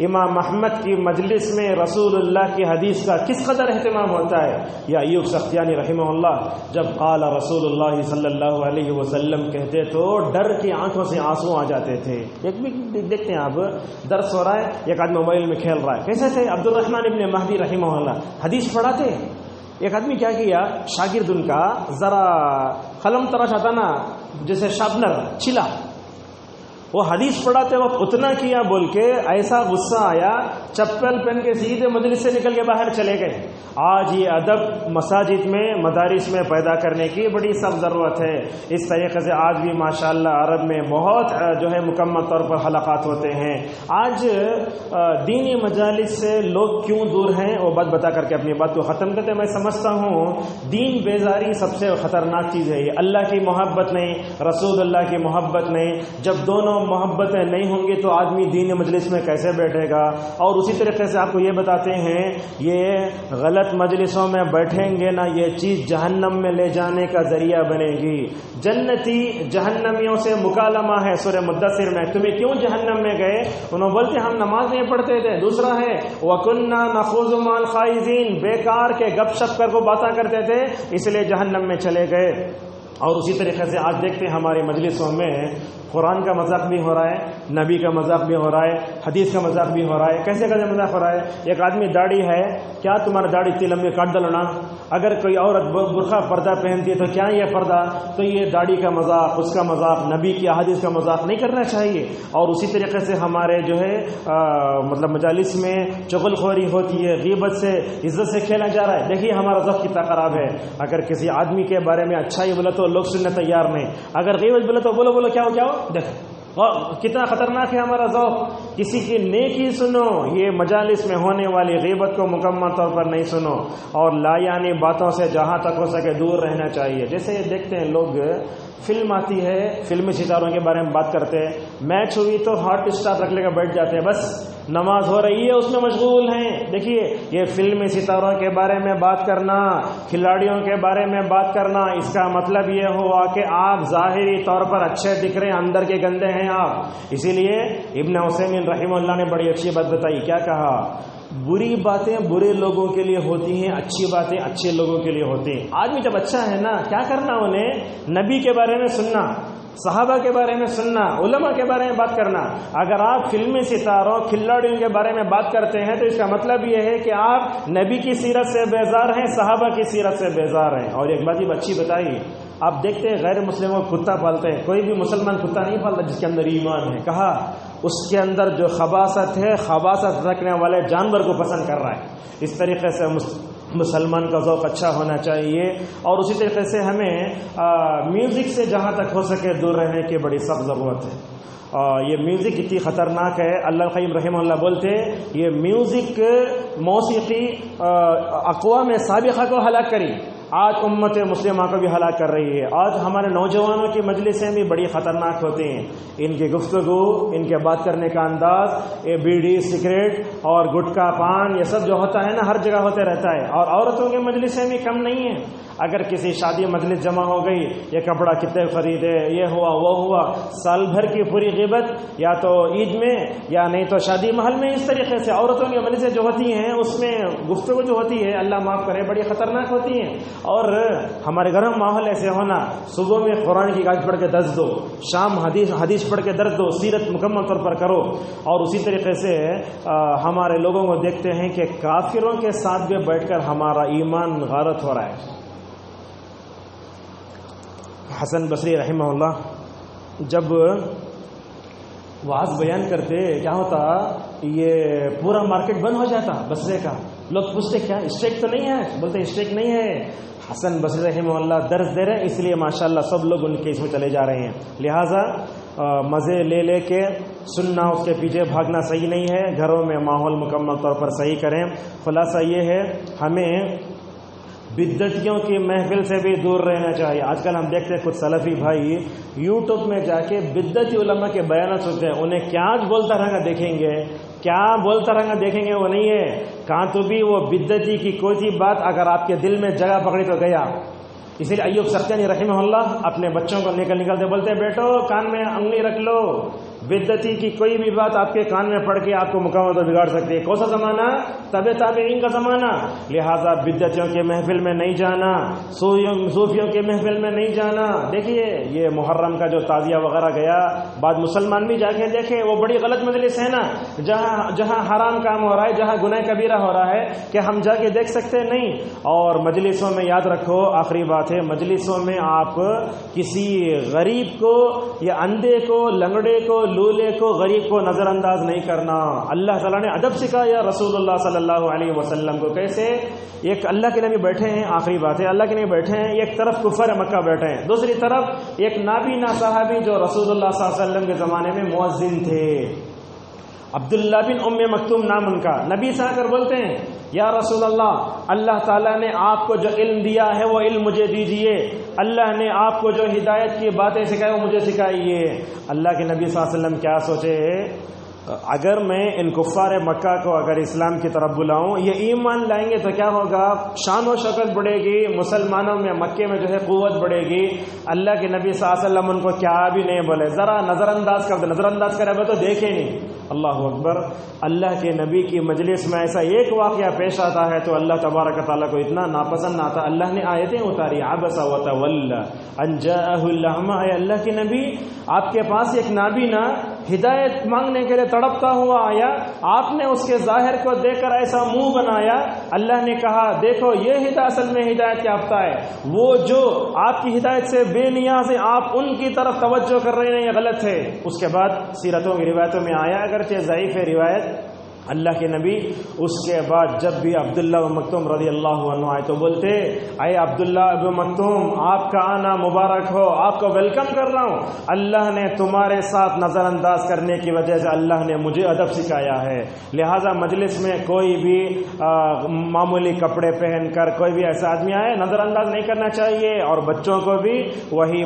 امام احمد کی مجلس میں رسول اللہ کی حدیث کا کس قدر اہتمام ہوتا ہے۔ یا ایوب سختیانی رحمہ اللہ جب قال رسول اللہ صلی اللہ علیہ وسلم کہتے تو ڈر کی آنکھوں سے آنسو آ جاتے تھے۔ ایک بھی دیکھتے ہیں آپ، درس ہو رہا ہے، ایک آدمی موبائل میں کھیل رہا ہے۔ کیسے تھے عبد الرحمن ابن مہدی رحمہ اللہ حدیث پڑھاتے، ایک آدمی کیا کیا، شاگرد ان کا ذرا قلم تراش آتا نا جیسے شارپنر، چھلا، وہ حدیث پڑھاتے وقت اتنا کیا بول کے ایسا غصہ آیا، چپل پہن کے سیدھے مجلس سے نکل کے باہر چلے گئے۔ آج یہ ادب مساجد میں مدارس میں پیدا کرنے کی بڑی سخت ضرورت ہے۔ اس طریقے سے آج بھی ماشاءاللہ عرب میں بہت جو ہے مکمل طور پر حلقات ہوتے ہیں۔ آج دینی مجالس سے لوگ کیوں دور ہیں وہ بات بتا کر کے اپنی بات کو ختم کرتے ہیں۔ میں سمجھتا ہوں دین بیزاری سب سے خطرناک چیز ہے۔ یہ اللہ کی محبت نہیں، رسول اللہ کی محبت نہیں۔ جب دونوں محبتیں نہیں ہوں گی تو آدمی دینی مجلس میں کیسے بیٹھے گا؟ اور اسی طریقے سے آپ کو یہ بتاتے ہیں یہ غلط مجلسوں میں بیٹھیں گے نا، یہ چیز جہنم میں لے جانے کا ذریعہ بنے گی۔ جنتی جہنمیوں سے مکالمہ ہے سورہ مدثر میں، تمہیں کیوں جہنم میں گئے؟ انہوں بولتے ہم نماز نہیں پڑھتے تھے۔ دوسرا ہے وَكُنَّا نَخُوضُ مَعَ الْخَائِضِينَ، بیکار کے گپ شپ کر کو باتیں کرتے تھے اس لیے جہنم میں چلے گئے۔ اور اسی طریقے سے آج دیکھتے ہیں ہماری مجلسوں میں قرآن کا مذاق بھی ہو رہا ہے، نبی کا مذاق بھی ہو رہا ہے، حدیث کا مذاق بھی ہو رہا ہے۔ کیسے مذاق ہو رہا ہے؟ ایک آدمی داڑھی ہے، کیا تمہارا داڑھی اتنی لمبی کاٹ ڈالنا؟ اگر کوئی عورت برقع پردہ پہنتی ہے تو کیا یہ پردہ؟ تو یہ داڑھی کا مذاق، اس کا مذاق، نبی کی احادیث کا مذاق نہیں کرنا چاہیے۔ اور اسی طریقے سے ہمارے جو ہے مطلب مجالس میں چغل خوری ہوتی ہے، غیبت سے عزت سے کھیلا جا رہا ہے۔ دیکھیے ہمارا ذوق کتنا خراب ہے۔ اگر کسی آدمی کے بارے میں اچھا ہی بولا تو لوگ سننے تیار نہیں، اگر غیبت بولا تو بولو کیا ہو دیکھو کتنا خطرناک ہے ہمارا ذوق۔ کسی کی نیکی سنو، یہ مجالس میں ہونے والی غیبت کو مکمل طور پر نہیں سنو، اور لا یعنی باتوں سے جہاں تک ہو سکے دور رہنا چاہیے۔ جیسے دیکھتے ہیں لوگ فلم آتی ہے، فلمی ستاروں کے بارے میں بات کرتے ہیں، میچ ہوئی تو ہاٹ اسٹار رکھ لے کر بیٹھ جاتے ہیں، بس نماز ہو رہی ہے اس میں مشغول ہیں۔ دیکھیے یہ فلمی ستاروں کے بارے میں بات کرنا، کھلاڑیوں کے بارے میں بات کرنا، اس کا مطلب یہ ہوا کہ آپ ظاہری طور پر اچھے دکھ رہے ہیں، اندر کے گندے ہیں آپ۔ اسی لیے ابن عثیمین رحمہ اللہ نے بڑی اچھی بات بتائی، کیا کہا؟ بری باتیں برے لوگوں کے لیے ہوتی ہیں، اچھی باتیں اچھے لوگوں کے لیے ہوتی ہیں۔ آدمی جب اچھا ہے نا، کیا کرنا انہیں؟ نبی کے بارے میں سننا، صحابہ کے بارے میں سننا، علماء کے بارے میں بات کرنا۔ اگر آپ فلمی ستاروں کھلاڑیوں کے بارے میں بات کرتے ہیں تو اس کا مطلب یہ ہے کہ آپ نبی کی سیرت سے بیزار ہیں، صحابہ کی سیرت سے بیزار ہیں۔ اور ایک بات اچھی بتائی، آپ دیکھتے ہیں غیر مسلموں کتا پالتے ہیں، کوئی بھی مسلمان کتا نہیں پالتا جس کے اندر ایمان ہے۔ کہا اس کے اندر جو خباثت ہے، خباثت رکھنے والے جانور کو پسند کر رہا ہے۔ اس طریقے سے مسلمان کا ذوق اچھا ہونا چاہیے۔ اور اسی طریقے سے ہمیں میوزک سے جہاں تک ہو سکے دور رہنے کی بڑی سخت ضرورت ہے۔ یہ میوزک اتنی خطرناک ہے، اللہ قیم رحمہ اللہ بولتے یہ میوزک موسیقی اقوام سابقہ کو ہلاک کری، آج امت مسلمہ کو بھی ہلاک کر رہی ہے۔ آج ہمارے نوجوانوں کی مجلسیں بھی بڑی خطرناک ہوتی ہیں، ان کی گفتگو، ان کے بات کرنے کا انداز، یہ بیڑی سگریٹ اور گٹکا پان یہ سب جو ہوتا ہے نا ہر جگہ ہوتے رہتا ہے۔ اور عورتوں کی مجلسیں بھی کم نہیں ہیں۔ اگر کسی شادی مجلس جمع ہو گئی، یہ کپڑا کتنے خریدے، یہ ہوا وہ ہوا، سال بھر کی پوری غیبت یا تو عید میں یا نہیں تو شادی محل میں۔ اس طریقے سے عورتوں کی مجلسیں جو ہوتی ہیں اس میں گفتگو جو ہوتی ہے اللہ معاف کرے بڑی خطرناک ہوتی ہیں۔ اور ہمارے گھر میں ماحول ایسے ہونا، صبح میں قرآن کی آیت پڑھ کے درس دو، شام حدیث پڑھ کے درس دو، سیرت مکمل طور پر کرو۔ اور اسی طریقے سے ہمارے لوگوں کو دیکھتے ہیں کہ کافروں کے ساتھ بھی بیٹھ کر ہمارا ایمان غارت ہو رہا ہے۔ حسن بصری رحمہ اللہ جب واعظ بیان کرتے کیا ہوتا، یہ پورا مارکیٹ بند ہو جاتا بصرے کا۔ لوگ پوچھتے کیا اسٹیک تو نہیں ہے؟ بولتے اسٹیک نہیں ہے، حسن بصری رحمہ اللہ درس دے رہے ہیں، اس لیے ماشاءاللہ سب لوگ ان کے اس میں چلے جا رہے ہیں۔ لہٰذا مزے لے کے سننا، اس کے پیچھے بھاگنا صحیح نہیں ہے۔ گھروں میں ماحول مکمل طور پر صحیح کریں۔ خلاصہ یہ ہے ہمیں بدعتیوں کی محفل سے بھی دور رہنا چاہیے۔ آج کل ہم دیکھتے ہیں کچھ سلفی بھائی یوٹیوب میں جا کے بدعتی علماء کے بیانات سنتے ہیں، انہیں کیا بولتا رہنا دیکھیں گے، کیا بولتا رہنا دیکھیں گے، وہ نہیں ہے کہاں تو بھی وہ بدعتی کی کوئی سی بات اگر آپ کے دل میں جگہ پکڑی تو گیا۔ اسی لیے ایوب سختیانی رحمہ اللہ اپنے بچوں کو نکلتے بولتے بیٹو کان میں انگلی رکھ لو، بدعتی کی کوئی بھی بات آپ کے کان میں پڑ کے آپ کو مکمل طور بگاڑ سکتی ہے۔ کون سا زمانہ؟ تابعین کا زمانہ۔ لہٰذا بدعتیوں کے محفل میں نہیں جانا، صوفیوں کے محفل میں نہیں جانا۔ دیکھیے یہ محرم کا جو تعزیہ وغیرہ گیا، بعد مسلمان بھی جا کے دیکھے، وہ بڑی غلط مجلس ہے نا، جہاں حرام کام ہو رہا ہے، جہاں گناہ کبیرہ ہو رہا ہے، کہ ہم جا کے دیکھ سکتے نہیں۔ اور مجلسوں میں یاد رکھو، آخری بات ہے، مجلسوں میں آپ کسی غریب کو یا اندھے کو، لنگڑے کو، لولے کو غریب کو نظر انداز نہیں کرنا. اللہ تعالیٰ نے ادب سکھایا رسول اللہ صلی اللہ علیہ وسلم کو. کیسے؟ ایک اللہ کے نبی بیٹھے ہیں، آخری بات ہے، اللہ کے نبی بیٹھے ہیں، ایک طرف کفار مکہ بیٹھے ہیں، دوسری طرف ایک نابینا صحابی جو رسول اللہ صلی اللہ علیہ وسلم کے زمانے میں مؤذن تھے، عبداللہ بن ام مکتوم نام ان کا. نبی سے آ کر بولتے ہیں یا رسول اللہ تعالیٰ نے آپ کو جو علم دیا ہے وہ علم مجھے دیجئے، اللہ نے آپ کو جو ہدایت کی باتیں سکھائی وہ مجھے سکھائیے. اللہ کے نبی صلی اللہ علیہ وسلم کیا سوچے، اگر میں ان کفار مکہ کو اگر اسلام کی طرف بلاؤں، یہ ایمان لائیں گے تو کیا ہوگا، شان و شوکت بڑھے گی، مسلمانوں میں مکے میں جو ہے قوت بڑھے گی. اللہ کے نبی صلی اللہ علیہ وسلم ان کو کیا بھی نہیں بولے، ذرا نظر انداز کر دے، نظر انداز کرے تو دیکھے نہیں. اللہ اکبر. اللہ کے نبی کی مجلس میں ایسا ایک واقعہ پیش آتا ہے تو اللہ تبارک تعالیٰ کو اتنا ناپسند آتا، اللہ نے آیتیں اتاری، عبس وتولى ان جاءه الاعمى. اے اللہ کے نبی، آپ کے پاس ایک نابینا ہدایت مانگنے کے لیے تڑپتا ہوا آیا، آپ نے اس کے ظاہر کو دیکھ کر ایسا منہ بنایا. اللہ نے کہا دیکھو یہ اصل میں ہدایت یافتہ ہے، وہ جو آپ کی ہدایت سے بے نیاز ہیں، آپ ان کی طرف توجہ کر رہے ہیں، یہ غلط ہے. اس کے بعد سیرتوں کی روایتوں میں آیا، اگرچہ ضعیف ہے روایت، اللہ کے نبی اس کے بعد جب بھی عبداللہ بن مکتوم رضی اللہ عنہ آئے تو بولتے، اے عبداللہ بن مکتوم آپ کا آنا مبارک ہو، آپ کو ویلکم کر رہا ہوں، اللہ نے تمہارے ساتھ نظر انداز کرنے کی وجہ سے اللہ نے مجھے ادب سکھایا ہے. لہٰذا مجلس میں کوئی بھی معمولی کپڑے پہن کر کوئی بھی ایسا آدمی آئے نظر انداز نہیں کرنا چاہیے، اور بچوں کو بھی وہی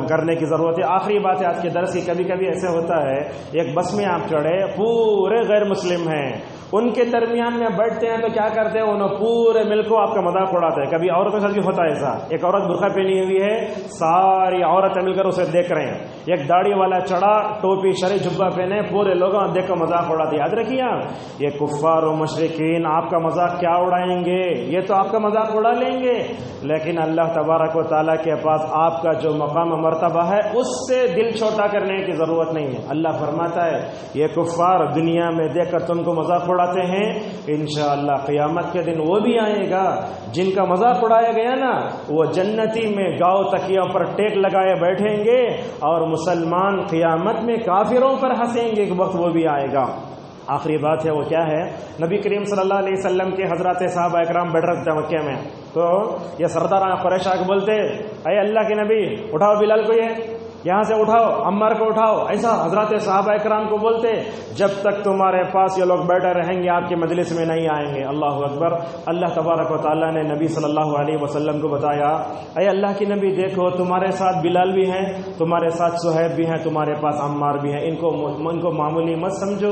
کرنے کی ضرورت ہے. آخری بات ہے آج کے درس کی، کبھی کبھی ایسے ہوتا ہے ایک بس میں آپ چڑھے، پورے غیر مسلم ہیں، ان کے درمیان میں بیٹھتے ہیں تو کیا کرتے ہیں، انہوں پورے مل کو آپ کا مذاق اڑاتے ہیں. کبھی عورتوں کے ساتھ بھی ہوتا ہے ایسا، ایک عورت برقع پہنی ہوئی ہے، ساری عورتیں مل کر اسے دیکھ رہے ہیں، ایک داڑھی والا چڑھا، ٹوپی شرعی جبہ پہنے، پورے لوگوں دیکھ کر مذاق اڑاتے. یاد رکھیے آپ، یہ کفار و مشرکین آپ کا مذاق کیا اڑائیں گے، یہ تو آپ کا مذاق اڑا لیں گے، لیکن اللہ تبارک و تعالیٰ کے پاس آپ کا جو مقام و مرتبہ ہے اس سے دل چھوٹا کرنے کی ضرورت نہیں ہے. اللہ فرماتا ہے یہ کفار دنیا میں دیکھ کر تم کو مذاق اڑاتے ہیں، انشاءاللہ قیامت کے دن وہ بھی آئے گا جن کا مذاق اڑایا گیا نا، وہ جنتی میں گاؤں تکیوں پر ٹیک لگائے بیٹھیں گے، اور مسلمان قیامت میں کافروں پر ہنسیں گے، ایک وقت وہ بھی آئے گا. آخری بات ہے وہ کیا ہے، نبی کریم صلی اللہ علیہ وسلم کے حضرات صحابہ اکرام بیٹھ رہے تھے مکے میں، تو یہ سردار قریش آ کے بولتے، اے اللہ کے نبی اٹھاؤ بلال کو، یہ یہاں سے اٹھاؤ، عمار کو اٹھاؤ. ایسا حضرات صحابہ اکرام کو بولتے، جب تک تمہارے پاس یہ لوگ بیٹھے رہیں گے آپ کے مجلس میں نہیں آئیں گے. اللہ اکبر. اللہ تبارک و تعالیٰ نے نبی صلی اللہ علیہ وسلم کو بتایا، اے اللہ کے نبی دیکھو تمہارے ساتھ بلال بھی ہیں، تمہارے ساتھ صہیب بھی ہیں، تمہارے پاس عمار بھی ہیں، ان کو معمولی مت سمجھو،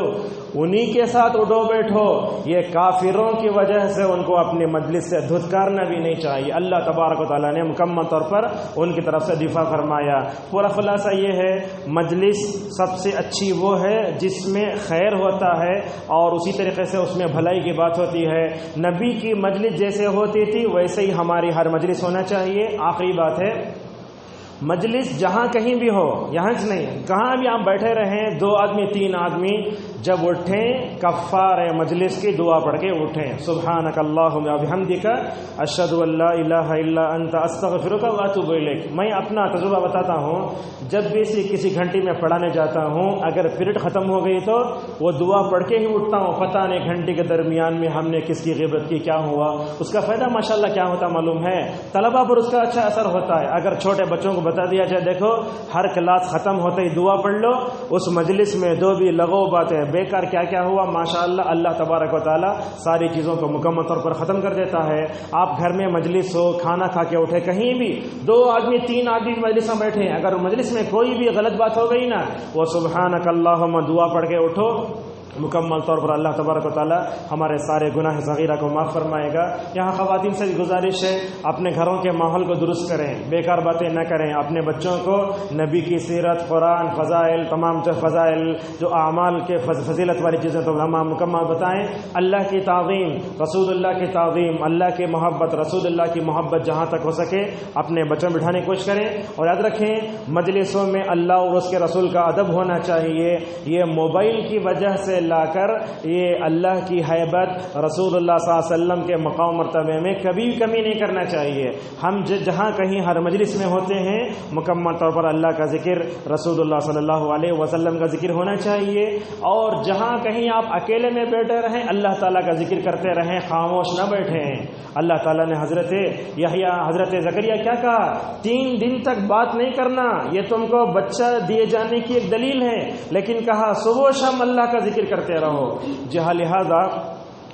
انہی کے ساتھ اٹھو بیٹھو. یہ کافروں کی وجہ سے ان کو اپنے مجلس سے دھتکارنا بھی نہیں چاہیے. اللہ تبارک و تعالیٰ نے مکمل طور پر ان کی طرف سے دفاع فرمایا. پورا خلاصہ یہ ہے، مجلس سب سے اچھی وہ ہے جس میں خیر ہوتا ہے اور اسی طریقے سے اس میں بھلائی کی بات ہوتی ہے. نبی کی مجلس جیسے ہوتی تھی ویسے ہی ہماری ہر مجلس ہونا چاہیے. آخری بات ہے، مجلس جہاں کہیں بھی ہو، یہاں سے نہیں، کہاں بھی آپ بیٹھے رہیں، 2 آدمی 3 آدمی جب اٹھیں کفار مجلس کی دعا پڑھ کے اٹھیں، سبحانک اللہم وبحمدک اشہد ان لا الہ الا انت استغفرک واتوب الیک. میں اپنا تجربہ بتاتا ہوں، جب بھی کسی گھنٹی میں پڑھانے جاتا ہوں، اگر پیریڈ ختم ہو گئی تو وہ دعا پڑھ کے ہی اٹھتا ہوں. پتہ نہیں گھنٹی کے درمیان میں ہم نے کس کی غیبت کی، کیا ہوا. اس کا فائدہ ماشاءاللہ کیا ہوتا معلوم ہے، طلبہ پر اس کا اچھا اثر ہوتا ہے. اگر چھوٹے بچوں کو بتا دیا جائے دیکھو ہر کلاس ختم ہوتے ہی دعا پڑھ لو، اس مجلس میں جو بھی لغو باتیں بیکار کیا کیا ہوا، ماشاءاللہ اللہ تبارک و تعالی ساری چیزوں کو مکمل طور پر ختم کر دیتا ہے. آپ گھر میں مجلس ہو، کھانا کھا کے اٹھے، کہیں بھی 2 آدمی 3 آدمی مجلس میں بیٹھے، اگر مجلس میں کوئی بھی غلط بات ہو گئی نا، وہ سبحانک اللہم دعا پڑھ کے اٹھو، مکمل طور پر اللہ تبارک و تعالی ہمارے سارے گناہ صغیرہ کو معاف فرمائے گا. یہاں خواتین سے بھی گزارش ہے، اپنے گھروں کے ماحول کو درست کریں، بیکار باتیں نہ کریں، اپنے بچوں کو نبی کی سیرت، قرآن، فضائل، تمام فضائل جو اعمال کے فضیلت والی چیزیں تو تمام مکمل بتائیں. اللہ کی تعظیم، رسول اللہ کی تعظیم، اللہ کی محبت، رسول اللہ کی محبت جہاں تک ہو سکے اپنے بچوں بٹھانے کی کوشش کریں. اور یاد رکھیں مجلسوں میں اللہ اور اس کے رسول کا ادب ہونا چاہیے. یہ موبائل کی وجہ سے سے لا کر یہ اللہ کی حیبت رسول اللہ صلی اللہ علیہ وسلم کے مقام مرتبے میں کبھی کمی نہیں کرنا چاہیے. ہم جہاں کہیں ہر مجلس میں ہوتے ہیں مکمل طور پر اللہ کا ذکر رسول اللہ صلی اللہ علیہ وسلم کا ذکر ہونا چاہیے. اور جہاں کہیں آپ اکیلے میں بیٹھے رہیں اللہ تعالیٰ کا ذکر کرتے رہیں, خاموش نہ بیٹھیں. اللہ تعالیٰ نے حضرت یحییٰ حضرت زکریا کیا کہا, 3 دن تک بات نہیں کرنا, یہ تم کو بچہ دیے جانے کی ایک دلیل ہے, لیکن کہا صبح و شام اللہ کا ذکر کرتے رہو. جہاں لہذا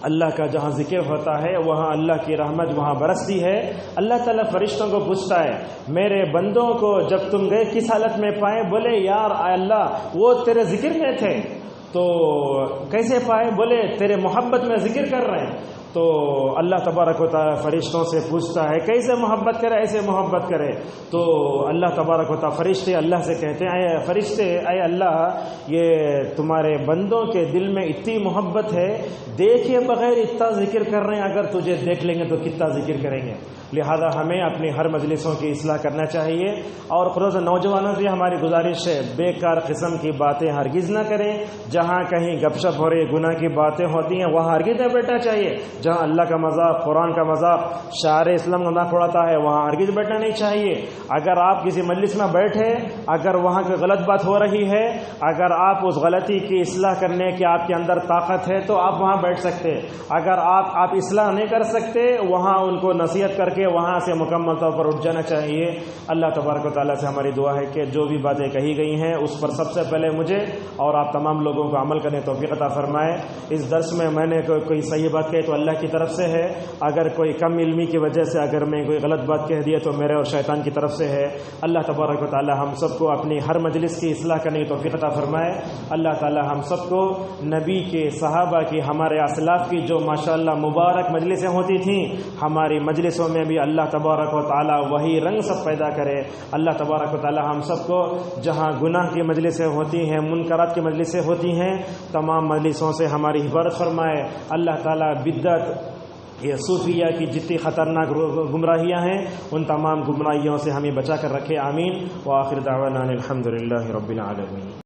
اللہ کا جہاں ذکر ہوتا ہے وہاں اللہ کی رحمت وہاں برستی ہے. اللہ تعالیٰ فرشتوں کو پوچھتا ہے میرے بندوں کو جب تم گئے کس حالت میں پائے؟ بولے یار اللہ وہ تیرے ذکر میں تھے. تو کیسے پائے؟ بولے تیرے محبت میں ذکر کر رہے ہیں. تو اللہ تبارک و تعالی فرشتوں سے پوچھتا ہے کیسے محبت کرے؟ ایسے محبت کرے. تو اللہ تبارک و تعالی فرشتے اللہ سے کہتے ہیں اے فرشتے, اے اللہ یہ تمہارے بندوں کے دل میں اتنی محبت ہے, دیکھے بغیر اتنا ذکر کر رہے ہیں, اگر تجھے دیکھ لیں گے تو کتنا ذکر کریں گے. لہذا ہمیں اپنی ہر مجلسوں کی اصلاح کرنا چاہیے. اور خصوصاً نوجوانوں سے ہماری گزارش ہے بیکار قسم کی باتیں ہرگز نہ کریں. جہاں کہیں گپ شپ ہو رہی گناہ کی باتیں ہوتی ہیں وہاں ہرگز نہ بیٹھنا چاہیے. جہاں اللہ کا مذاق, قرآن کا مذاق, شاعر اسلام کا مذاق اڑاتا ہے وہاں ہرگز بیٹھنا نہیں چاہیے. اگر آپ کسی مجلس میں بیٹھے, اگر وہاں کوئی غلط بات ہو رہی ہے, اگر آپ اس غلطی کی اصلاح کرنے کی آپ کے اندر طاقت ہے تو آپ وہاں بیٹھ سکتے. اگر آپ اصلاح نہیں کر سکتے وہاں ان کو نصیحت کر کے وہاں سے مکمل طور پر اٹھ جانا چاہیے. اللہ تبارک و تعالیٰ سے ہماری دعا ہے کہ جو بھی باتیں کہی گئی ہیں اس پر سب سے پہلے مجھے اور آپ تمام لوگوں کو عمل کرنے توفیق عطا فرمائے. اس درس میں نے کوئی صحیح بات کہی تو اللہ کی طرف سے ہے, اگر کوئی کم علمی کی وجہ سے اگر میں کوئی غلط بات کہہ دیا تو میرے اور شیطان کی طرف سے ہے. اللہ تبارک و تعالیٰ ہم سب کو اپنی ہر مجلس کی اصلاح کرنے کی توفیق عطا فرمائے. اللہ تعالیٰ ہم سب کو نبی کے, صحابہ کی, ہمارے اسلاف کی جو ماشاءاللہ مبارک مجلسیں ہوتی تھیں ہماری مجلسوں میں بھی اللہ تبارک و تعالیٰ وہی رنگ سب پیدا کرے. اللہ تبارک و تعالیٰ ہم سب کو جہاں گناہ کی مجلسیں ہوتی ہیں, منکرات کی مجلسیں ہوتی ہیں, تمام مجلسوں سے ہماری حفاظت فرمائے. اللہ تعالیٰ بدعت یہ صوفیہ کی جتنی خطرناک گمراہیاں ہیں ان تمام گمراہیوں سے ہمیں بچا کر رکھے. آمین. وآخر دعوانا الحمدللہ رب العالمین.